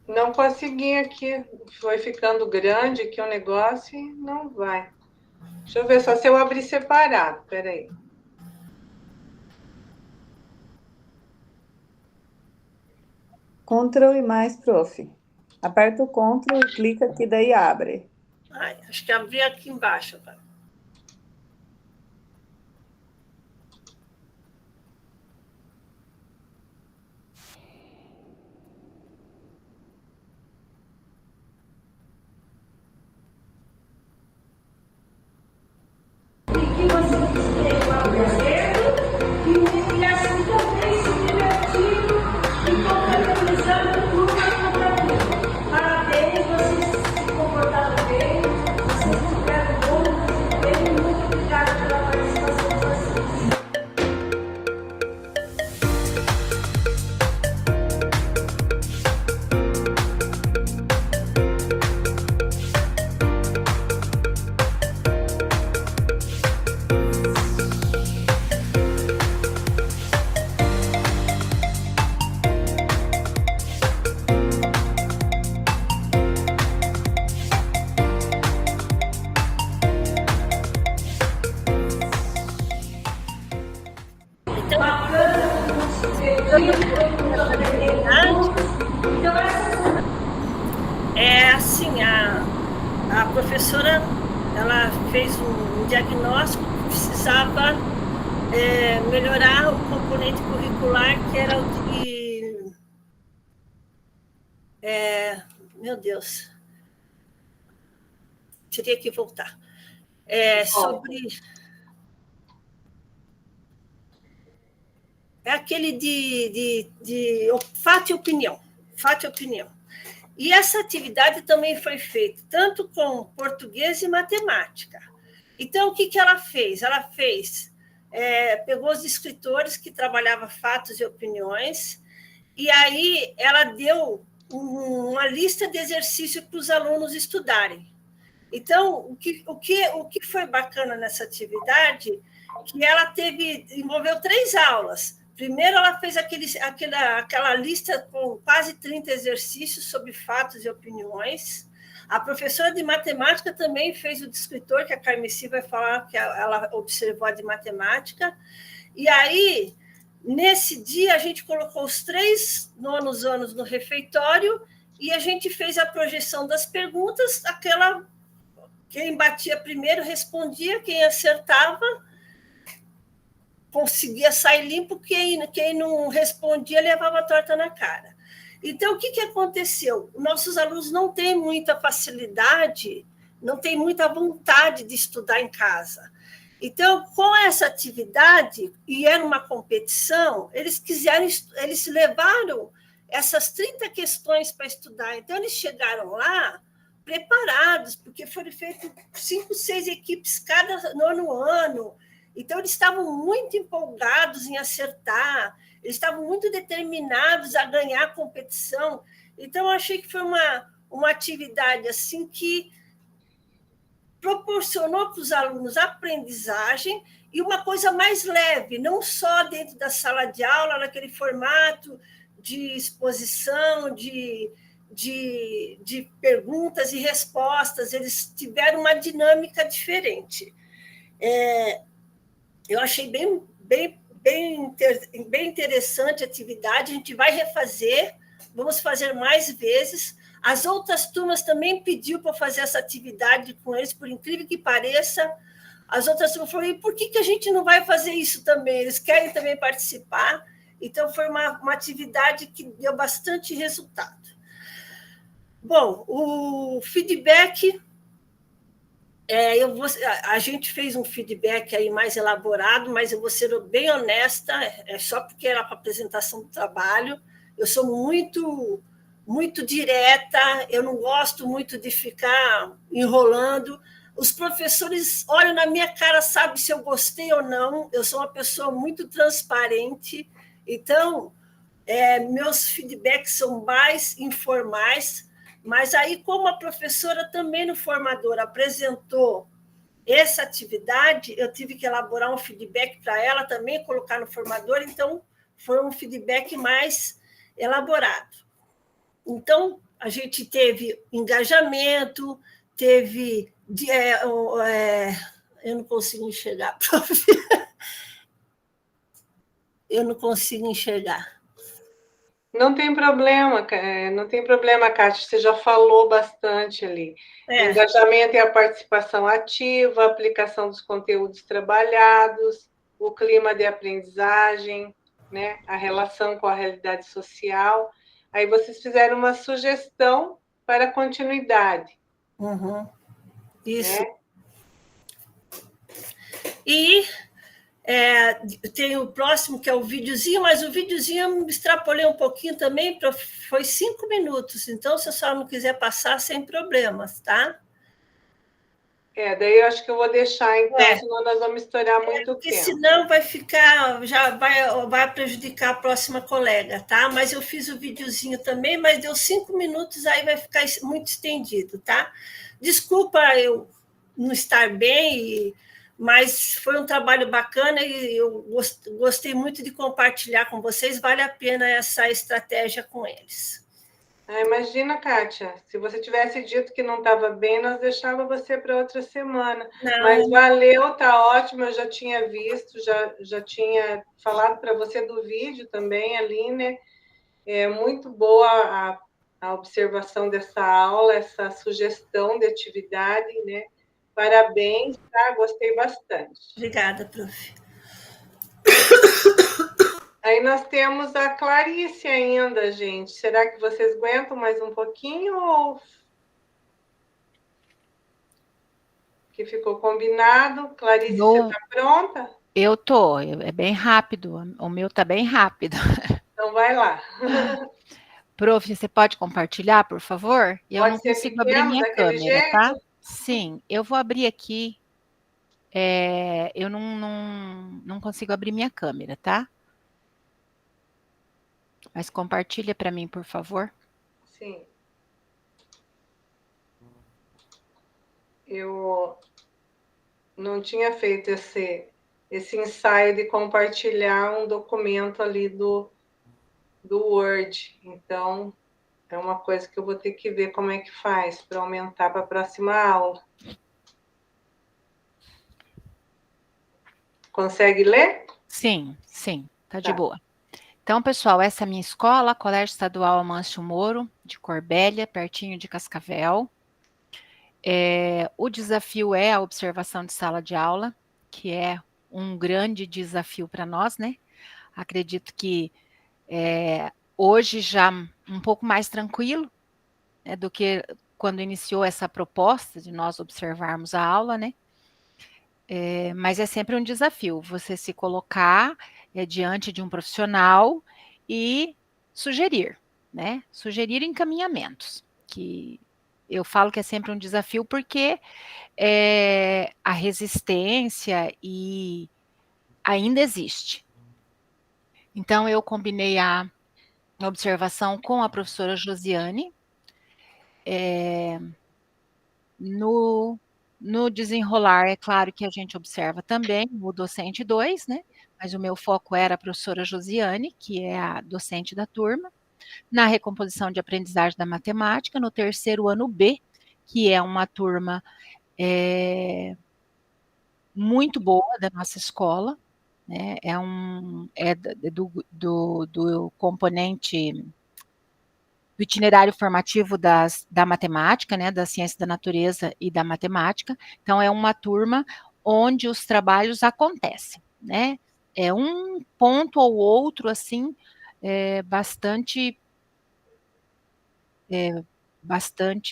Não consegui aqui. Foi ficando grande aqui o negócio e não vai. Deixa eu ver só se eu abrir separado. Espera aí. Ctrl e mais, prof. Aperta o Ctrl e clica que daí abre. Acho que abri aqui embaixo agora. Assim, a professora ela fez um diagnóstico que precisava melhorar o componente curricular, que era o de... meu Deus. Teria que voltar. Sobre... É aquele de fato e opinião. Fato e opinião. E essa atividade também foi feita tanto com português e matemática. Então, o que ela fez? Ela pegou os escritores que trabalhavam fatos e opiniões, e aí ela deu uma lista de exercícios para os alunos estudarem. Então, o que foi bacana nessa atividade, que ela envolveu 3 aulas. Primeiro, ela fez aquela lista com quase 30 exercícios sobre fatos e opiniões. A professora de matemática também fez o de escritor, que a Carmeci vai falar que ela observou a de matemática. E aí, nesse dia, a gente colocou os 3 nonos anos no refeitório e a gente fez a projeção das perguntas. Quem batia primeiro respondia, quem acertava conseguia sair limpo, quem não respondia levava a torta na cara. Então, o que aconteceu? Nossos alunos não têm muita facilidade, não têm muita vontade de estudar em casa. Então, com essa atividade, e era uma competição, eles levaram essas 30 questões para estudar. Então, eles chegaram lá preparados, porque foram feitas 5, 6 equipes cada nono ano. Então, eles estavam muito empolgados em acertar, eles estavam muito determinados a ganhar a competição. Então, eu achei que foi uma atividade assim que proporcionou para os alunos aprendizagem e uma coisa mais leve, não só dentro da sala de aula, naquele formato de exposição, de perguntas e respostas, eles tiveram uma dinâmica diferente. Eu achei bem interessante a atividade, a gente vai refazer, vamos fazer mais vezes. As outras turmas também pediu para fazer essa atividade com eles, por incrível que pareça. As outras turmas falaram, e por que a gente não vai fazer isso também? Eles querem também participar. Então, foi uma atividade que deu bastante resultado. Bom, o feedback, a gente fez um feedback aí mais elaborado, mas eu vou ser bem honesta, só porque era para apresentação do trabalho. Eu sou muito direta, eu não gosto muito de ficar enrolando. Os professores olham na minha cara, sabem se eu gostei ou não. Eu sou uma pessoa muito transparente, então meus feedbacks são mais informais, mas aí, como a professora também no formador apresentou essa atividade, eu tive que elaborar um feedback para ela também, colocar no formador, então foi um feedback mais elaborado. Então, a gente teve engajamento, teve... eu não consigo enxergar, prof. Eu não consigo enxergar. Não tem problema, Kátia, você já falou bastante ali. Engajamento e a participação ativa, a aplicação dos conteúdos trabalhados, o clima de aprendizagem, né, a relação com a realidade social. Aí vocês fizeram uma sugestão para continuidade. Isso. Né? E tem o próximo, que é o videozinho, mas o videozinho eu me extrapolei um pouquinho também, foi 5 minutos, então se a senhora não quiser passar, sem problemas, tá? Daí eu acho que eu vou deixar, então, senão nós vamos estourar muito tempo. Porque senão vai ficar, já vai prejudicar a próxima colega, tá? Mas eu fiz o videozinho também, mas deu 5 minutos, aí vai ficar muito estendido, tá? Desculpa eu não estar bem, mas foi um trabalho bacana e eu gostei muito de compartilhar com vocês, vale a pena essa estratégia com eles. Imagina, Kátia, se você tivesse dito que não estava bem, nós deixava você para outra semana. Não. Mas valeu, tá ótimo, eu já tinha visto, já tinha falado para você do vídeo também ali, né? É muito boa a observação dessa aula, essa sugestão de atividade, né? Parabéns, tá? Gostei bastante. Obrigada, prof. Aí nós temos a Clarice ainda, gente. Será que vocês aguentam mais um pouquinho ou que ficou combinado? Clarice, você está pronta? Eu tô, é bem rápido, o meu tá bem rápido. Então vai lá. Prof, você pode compartilhar, por favor? Eu Pode não ser consigo pequeno, abrir minha daquele câmera, jeito? tá? Sim, eu vou abrir aqui. Eu não consigo abrir minha câmera, tá? Mas compartilha para mim, por favor. Sim. Eu não tinha feito esse ensaio de compartilhar um documento ali do Word. Então, é uma coisa que eu vou ter que ver como é que faz para aumentar para a próxima aula. Consegue ler? Sim, tá de boa. Então, pessoal, essa é a minha escola, Colégio Estadual Amâncio Moro, de Corbélia, pertinho de Cascavel. O desafio é a observação de sala de aula, que é um grande desafio para nós, né? Acredito que hoje já um pouco mais tranquilo, né, do que quando iniciou essa proposta de nós observarmos a aula, né? Mas é sempre um desafio você se colocar diante de um profissional e sugerir, né? Sugerir encaminhamentos, que eu falo que é sempre um desafio porque a resistência ainda existe. Então, eu combinei a observação com a professora Josiane no No desenrolar, é claro que a gente observa também o docente 2, né? Mas o meu foco era a professora Josiane, que é a docente da turma, na recomposição de aprendizagem da matemática, no terceiro ano B, que é uma turma muito boa da nossa escola, né? Do componente do itinerário formativo da matemática, né, da ciência da natureza e da matemática. Então, é uma turma onde os trabalhos acontecem, né? É um ponto ou outro, assim, bastante,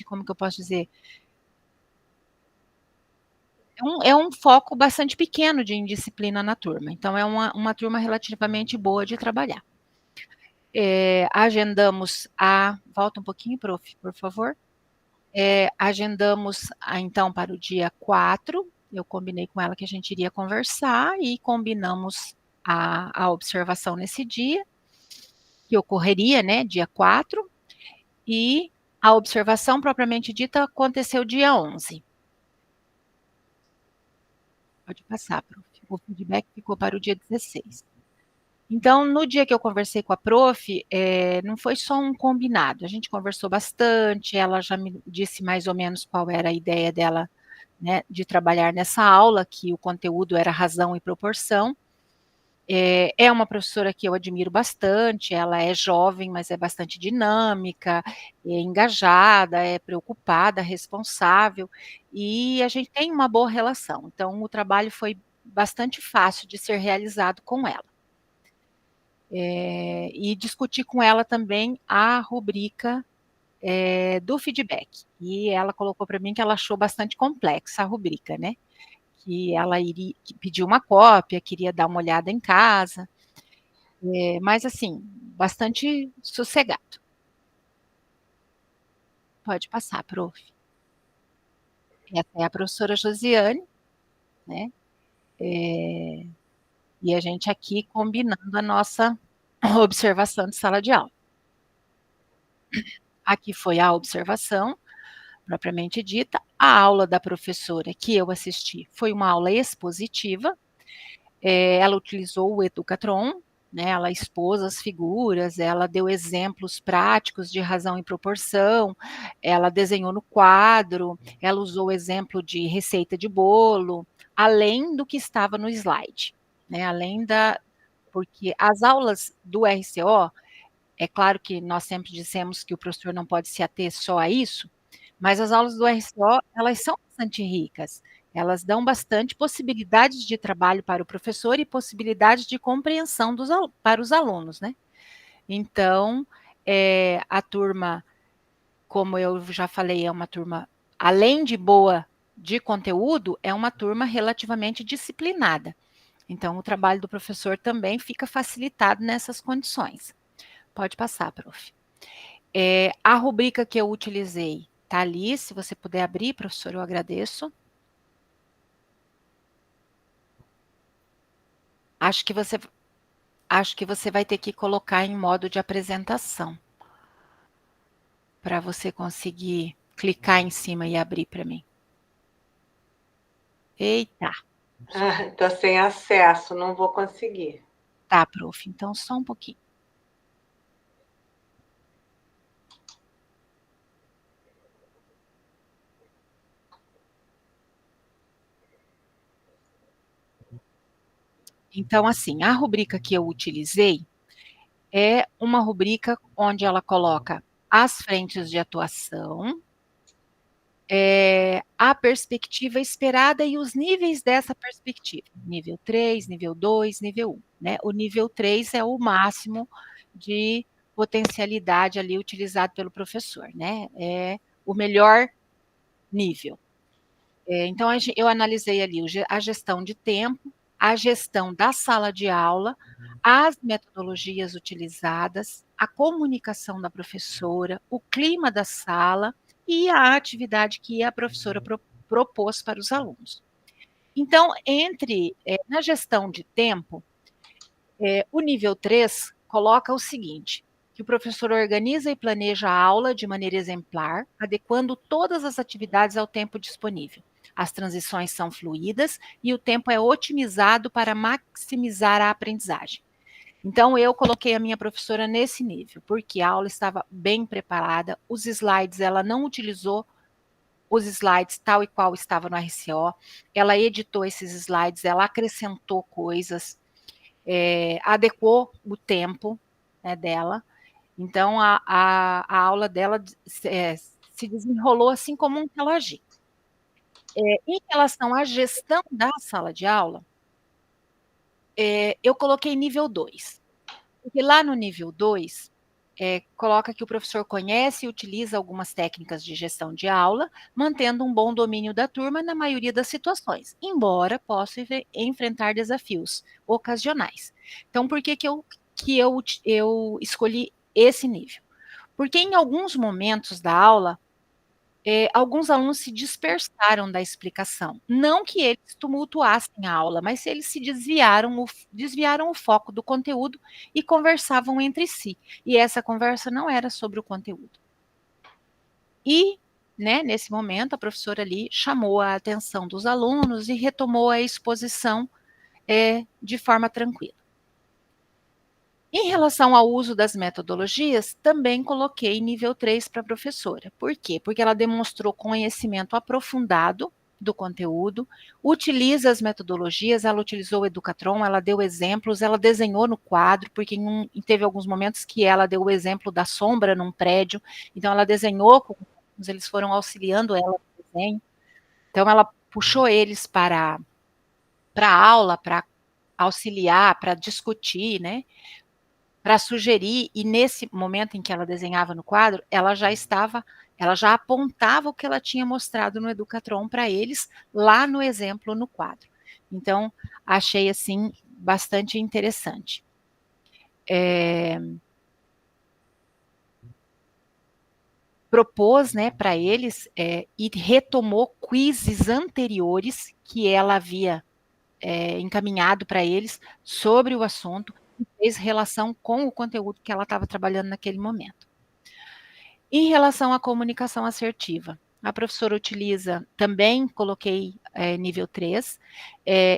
como que eu posso dizer? É um foco bastante pequeno de indisciplina na turma. Então, é uma turma relativamente boa de trabalhar. Agendamos volta um pouquinho, prof, por favor. Agendamos, então, para o dia 4, eu combinei com ela que a gente iria conversar e combinamos a observação nesse dia, que ocorreria, né, dia 4, e a observação propriamente dita aconteceu dia 11. Pode passar, prof. O feedback ficou para o dia 16. Então, no dia que eu conversei com a prof, não foi só um combinado, a gente conversou bastante, ela já me disse mais ou menos qual era a ideia dela, né, de trabalhar nessa aula, que o conteúdo era razão e proporção. É uma professora que eu admiro bastante, ela é jovem, mas é bastante dinâmica, é engajada, é preocupada, responsável, e a gente tem uma boa relação. Então, o trabalho foi bastante fácil de ser realizado com ela. E discutir com ela também a rubrica do feedback. E ela colocou para mim que ela achou bastante complexa a rubrica, né? Que ela que pediu uma cópia, queria dar uma olhada em casa, mas assim, bastante sossegado. Pode passar, prof. Essa é a professora Josiane, né? E a gente aqui combinando a nossa observação de sala de aula. Aqui foi a observação, propriamente dita. A aula da professora que eu assisti foi uma aula expositiva. Ela utilizou o Educatron, né, ela expôs as figuras, ela deu exemplos práticos de razão e proporção, ela desenhou no quadro, ela usou o exemplo de receita de bolo, além do que estava no slide, né, porque as aulas do RCO, é claro que nós sempre dissemos que o professor não pode se ater só a isso, mas as aulas do RCO, elas são bastante ricas, elas dão bastante possibilidades de trabalho para o professor e possibilidades de compreensão para os alunos, né? Então, a turma, como eu já falei, é uma turma, além de boa de conteúdo, é uma turma relativamente disciplinada. Então, o trabalho do professor também fica facilitado nessas condições. Pode passar, prof. A rubrica que eu utilizei está ali, se você puder abrir, professor, eu agradeço. Acho que você vai ter que colocar em modo de apresentação, para você conseguir clicar em cima e abrir para mim. Eita! Estou sem acesso, não vou conseguir. Tá, prof, então só um pouquinho. Então, assim, a rubrica que eu utilizei é uma rubrica onde ela coloca as frentes de atuação, a perspectiva esperada e os níveis dessa perspectiva. Nível 3, nível 2, nível 1. Né? O nível 3 é o máximo de potencialidade ali utilizado pelo professor, né? É o melhor nível. Então, eu analisei ali a gestão de tempo, a gestão da sala de aula, as metodologias utilizadas, a comunicação da professora, o clima da sala e a atividade que a professora propôs para os alunos. Então, na gestão de tempo, o nível 3 coloca o seguinte, que o professor organiza e planeja a aula de maneira exemplar, adequando todas as atividades ao tempo disponível. as transições são fluídas e o tempo é otimizado para maximizar a aprendizagem. Então, eu coloquei a minha professora nesse nível, porque a aula estava bem preparada, os slides, ela não utilizou os slides tal e qual estava no RCO, ela editou esses slides, ela acrescentou coisas, adequou o tempo, né, dela. Então, a aula dela se desenrolou assim como um reloginho. Em relação à gestão da sala de aula, eu coloquei nível 2. Porque lá no nível 2, coloca que o professor conhece e utiliza algumas técnicas de gestão de aula, mantendo um bom domínio da turma na maioria das situações, embora possa enfrentar desafios ocasionais. Então, por que eu escolhi esse nível? Porque em alguns momentos da aula, alguns alunos se dispersaram da explicação. Não que eles tumultuassem a aula, mas eles se desviaram o foco do conteúdo e conversavam entre si. E essa conversa não era sobre o conteúdo. E, né, nesse momento, a professora ali chamou a atenção dos alunos e retomou a exposição de forma tranquila. Em relação ao uso das metodologias, também coloquei nível 3 para a professora. Por quê? Porque ela demonstrou conhecimento aprofundado do conteúdo, utiliza as metodologias, ela utilizou o Educatron, ela deu exemplos, ela desenhou no quadro, porque teve alguns momentos que ela deu o exemplo da sombra num prédio, então ela desenhou, eles foram auxiliando ela no desenho, então ela puxou eles para a aula, para auxiliar, para discutir, né? Para sugerir, e nesse momento em que ela desenhava no quadro, ela já apontava o que ela tinha mostrado no Educatron para eles, lá no exemplo no quadro. Então, achei, assim, bastante interessante. Propôs, né, para eles, e retomou quizzes anteriores que ela havia encaminhado para eles sobre o assunto, fez relação com o conteúdo que ela estava trabalhando naquele momento. Em relação à comunicação assertiva, a professora utiliza, também coloquei nível 3,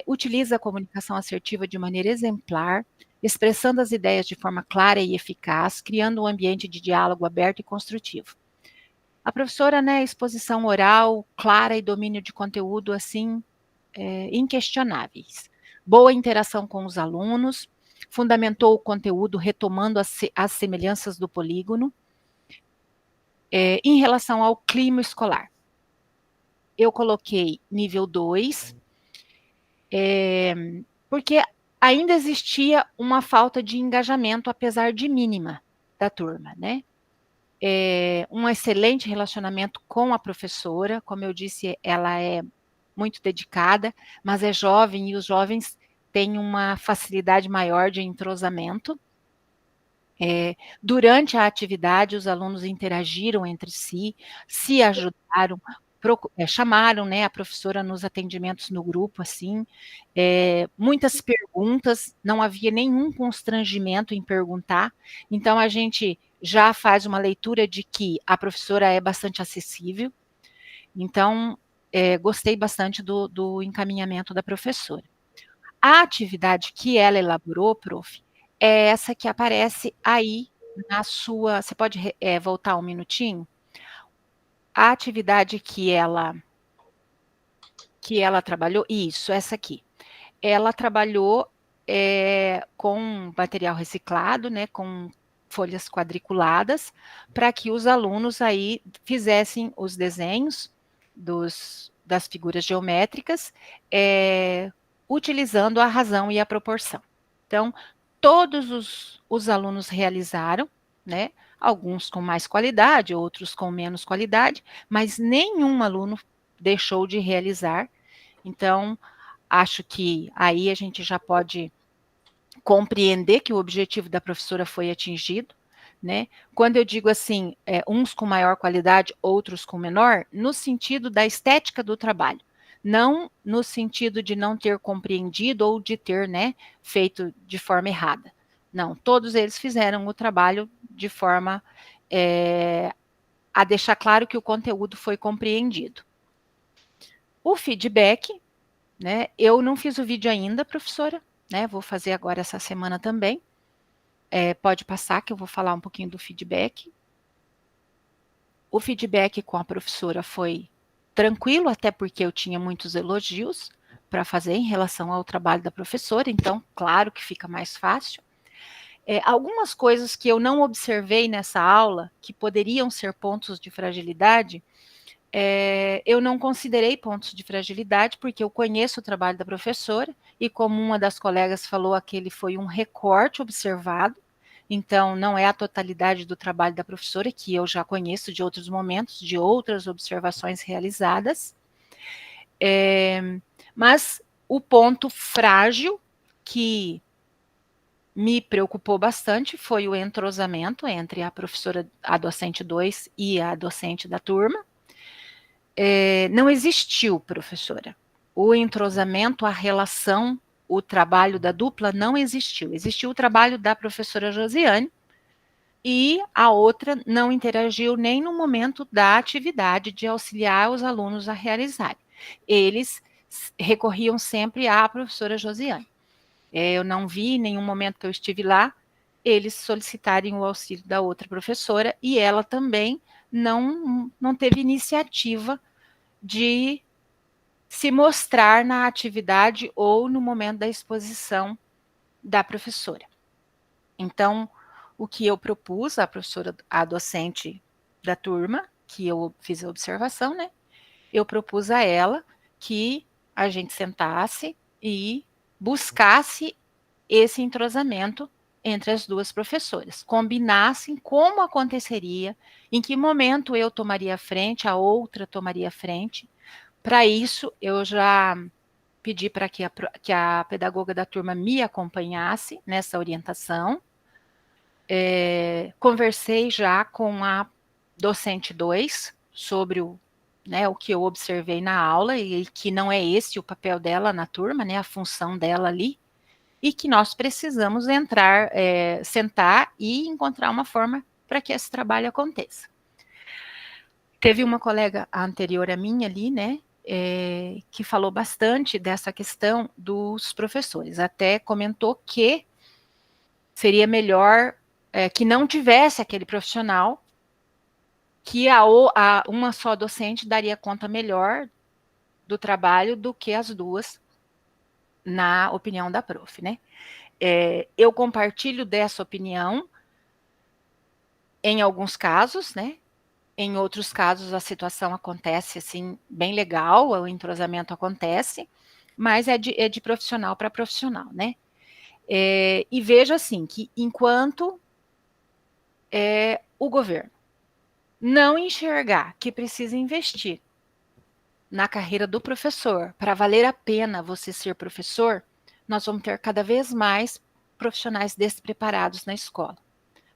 utiliza a comunicação assertiva de maneira exemplar, expressando as ideias de forma clara e eficaz, criando um ambiente de diálogo aberto e construtivo. A professora, né, exposição oral, clara e domínio de conteúdo, assim, inquestionáveis. Boa interação com os alunos, fundamentou o conteúdo retomando as semelhanças do polígono. Em relação ao clima escolar, eu coloquei nível 2, porque ainda existia uma falta de engajamento, apesar de mínima, da turma, né? Um excelente relacionamento com a professora, como eu disse, ela é muito dedicada, mas é jovem e os jovens têm uma facilidade maior de entrosamento. Durante a atividade, os alunos interagiram entre si, se ajudaram, chamaram, né, a professora nos atendimentos no grupo, assim, muitas perguntas, não havia nenhum constrangimento em perguntar, então a gente já faz uma leitura de que a professora é bastante acessível, então gostei bastante do encaminhamento da professora. A atividade que ela elaborou, prof, é essa que aparece aí na sua... Você pode voltar um minutinho? A atividade que ela trabalhou, isso, essa aqui. Ela trabalhou com material reciclado, né, com folhas quadriculadas, para que os alunos aí fizessem os desenhos das figuras geométricas, utilizando a razão e a proporção. Então, todos os alunos realizaram, né? Alguns com mais qualidade, outros com menos qualidade, mas nenhum aluno deixou de realizar. Então, acho que aí a gente já pode compreender que o objetivo da professora foi atingido, né? Quando eu digo assim, uns com maior qualidade, outros com menor, no sentido da estética do trabalho, não no sentido de não ter compreendido ou de ter, né, feito de forma errada. Não, todos eles fizeram o trabalho de forma a deixar claro que o conteúdo foi compreendido. O feedback, né? Eu não fiz o vídeo ainda, professora, né? Vou fazer agora essa semana também. Pode passar que eu vou falar um pouquinho do feedback. O feedback com a professora foi tranquilo, até porque eu tinha muitos elogios para fazer em relação ao trabalho da professora, então, claro que fica mais fácil. Algumas coisas que eu não observei nessa aula, que poderiam ser pontos de fragilidade, eu não considerei pontos de fragilidade, porque eu conheço o trabalho da professora, e como uma das colegas falou, aquele foi um recorte observado, então não é a totalidade do trabalho da professora, que eu já conheço de outros momentos, de outras observações realizadas. Mas o ponto frágil que me preocupou bastante foi o entrosamento entre a professora, a docente 2 e a docente da turma. Não existiu, professora. O entrosamento, a relação, o trabalho da dupla não existiu. Existiu o trabalho da professora Josiane e a outra não interagiu nem no momento da atividade de auxiliar os alunos a realizarem. Eles recorriam sempre à professora Josiane. Eu não vi em nenhum momento que eu estive lá eles solicitarem o auxílio da outra professora e ela também não teve iniciativa de se mostrar na atividade ou no momento da exposição da professora. Então, o que eu propus à professora, à docente da turma, que eu fiz a observação, né? Eu propus a ela que a gente sentasse e buscasse esse entrosamento entre as duas professoras, combinassem como aconteceria, em que momento eu tomaria a frente, a outra tomaria a frente. Para isso, eu já pedi para que a pedagoga da turma me acompanhasse nessa orientação. Conversei já com a docente 2 sobre o que eu observei na aula e que não é esse o papel dela na turma, né, a função dela ali, e que nós precisamos sentar e encontrar uma forma para que esse trabalho aconteça. Teve uma colega anterior a mim ali, né, que falou bastante dessa questão dos professores, até comentou que seria melhor que não tivesse aquele profissional, que uma só docente daria conta melhor do trabalho do que as duas, na opinião da prof, né? Eu compartilho dessa opinião em alguns casos, né? Em outros casos a situação acontece assim, bem legal, o entrosamento acontece, mas é de profissional para profissional, né? E vejo assim, que enquanto o governo não enxergar que precisa investir na carreira do professor para valer a pena você ser professor, nós vamos ter cada vez mais profissionais despreparados na escola.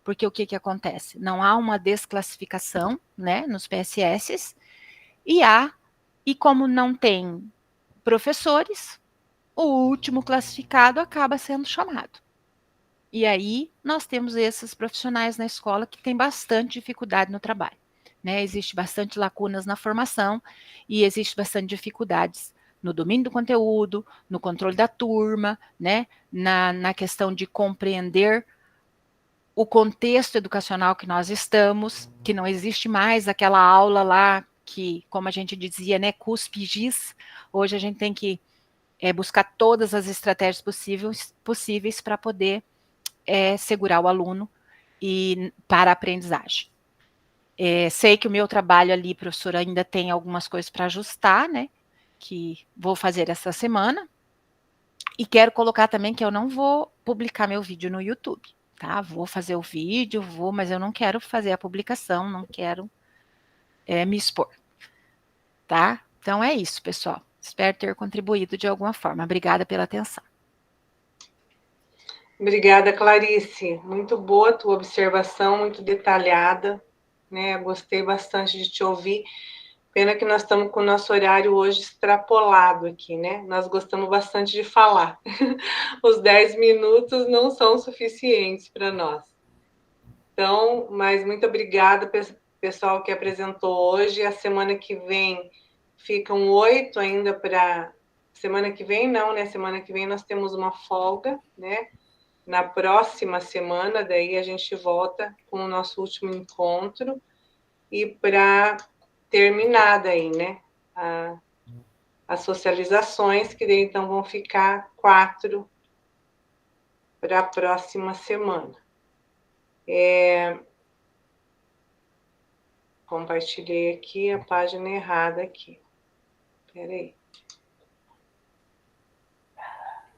Porque o que acontece? Não há uma desclassificação, né, nos PSS, e como não tem professores, o último classificado acaba sendo chamado. E aí nós temos esses profissionais na escola que têm bastante dificuldade no trabalho, né? Existe bastante lacunas na formação e existe bastante dificuldades no domínio do conteúdo, no controle da turma, né? Na questão de compreender o contexto educacional que nós estamos, que não existe mais aquela aula lá que, como a gente dizia, né, cuspe e giz. Hoje a gente tem que buscar todas as estratégias possíveis para poder segurar o aluno para a aprendizagem. Sei que o meu trabalho ali, professora, ainda tem algumas coisas para ajustar, né, que vou fazer essa semana, e quero colocar também que eu não vou publicar meu vídeo no YouTube, tá? Vou fazer o vídeo, mas eu não quero fazer a publicação, não quero me expor, tá? Então é isso, pessoal. Espero ter contribuído de alguma forma. Obrigada pela atenção. Obrigada, Clarice. Muito boa a tua observação, muito detalhada, né? Gostei bastante de te ouvir. Pena que nós estamos com o nosso horário hoje extrapolado aqui, né? Nós gostamos bastante de falar. Os 10 minutos não são suficientes para nós. Então, mas muito obrigada, pessoal que apresentou hoje. A semana que vem ficam 8 ainda para semana que vem, não, né? Semana que vem nós temos uma folga, né? Na próxima semana, daí a gente volta com o nosso último encontro e para terminar daí, né? As socializações, que daí então vão ficar 4 para a próxima semana. Compartilhei aqui a página errada aqui. Espera aí.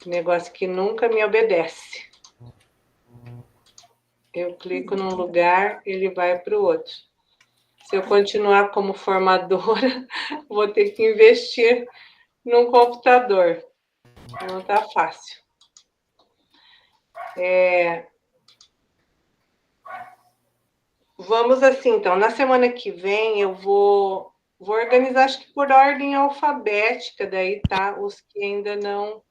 Negócio que nunca me obedece. Eu clico num lugar, ele vai para o outro. Se eu continuar como formadora, vou ter que investir num computador. Não está fácil. Vamos assim, então. Na semana que vem, eu vou organizar, acho que por ordem alfabética, daí, tá? Os que ainda não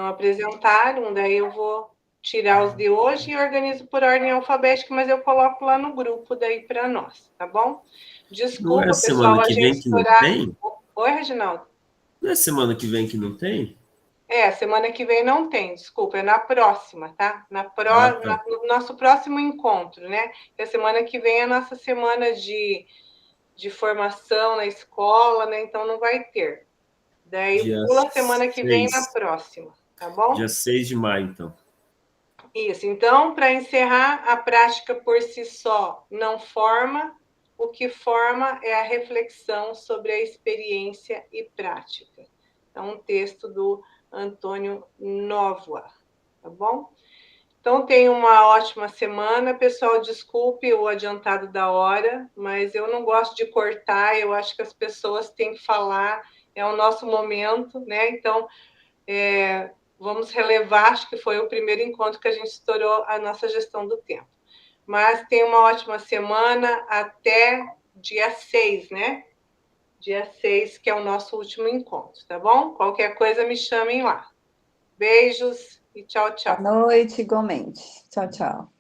apresentaram, daí eu vou tirar os de hoje e organizo por ordem alfabética, mas eu coloco lá no grupo daí para nós, tá bom? Desculpa, não é pessoal, a gente que não tem? Oi, Reginaldo. Não é semana que vem que não tem? Semana que vem não tem, desculpa, é na próxima, tá? Tá. No nosso próximo encontro, né? E a semana que vem é a nossa semana de formação na escola, né? Então não vai ter. Daí pula a semana que vem na próxima, tá bom? Dia 6 de maio, então. Isso. Então, para encerrar, a prática por si só não forma. O que forma é a reflexão sobre a experiência e prática. Então, um texto do Antônio Novoa, tá bom? Então, tenha uma ótima semana. Pessoal, desculpe o adiantado da hora, mas eu não gosto de cortar, eu acho que as pessoas têm que falar, é o nosso momento, né? Então, vamos relevar, acho que foi o primeiro encontro que a gente estourou a nossa gestão do tempo. Mas tenha uma ótima semana, até dia 6, né? Dia 6, que é o nosso último encontro, tá bom? Qualquer coisa, me chamem lá. Beijos e tchau, tchau. Boa noite, igualmente. Tchau, tchau.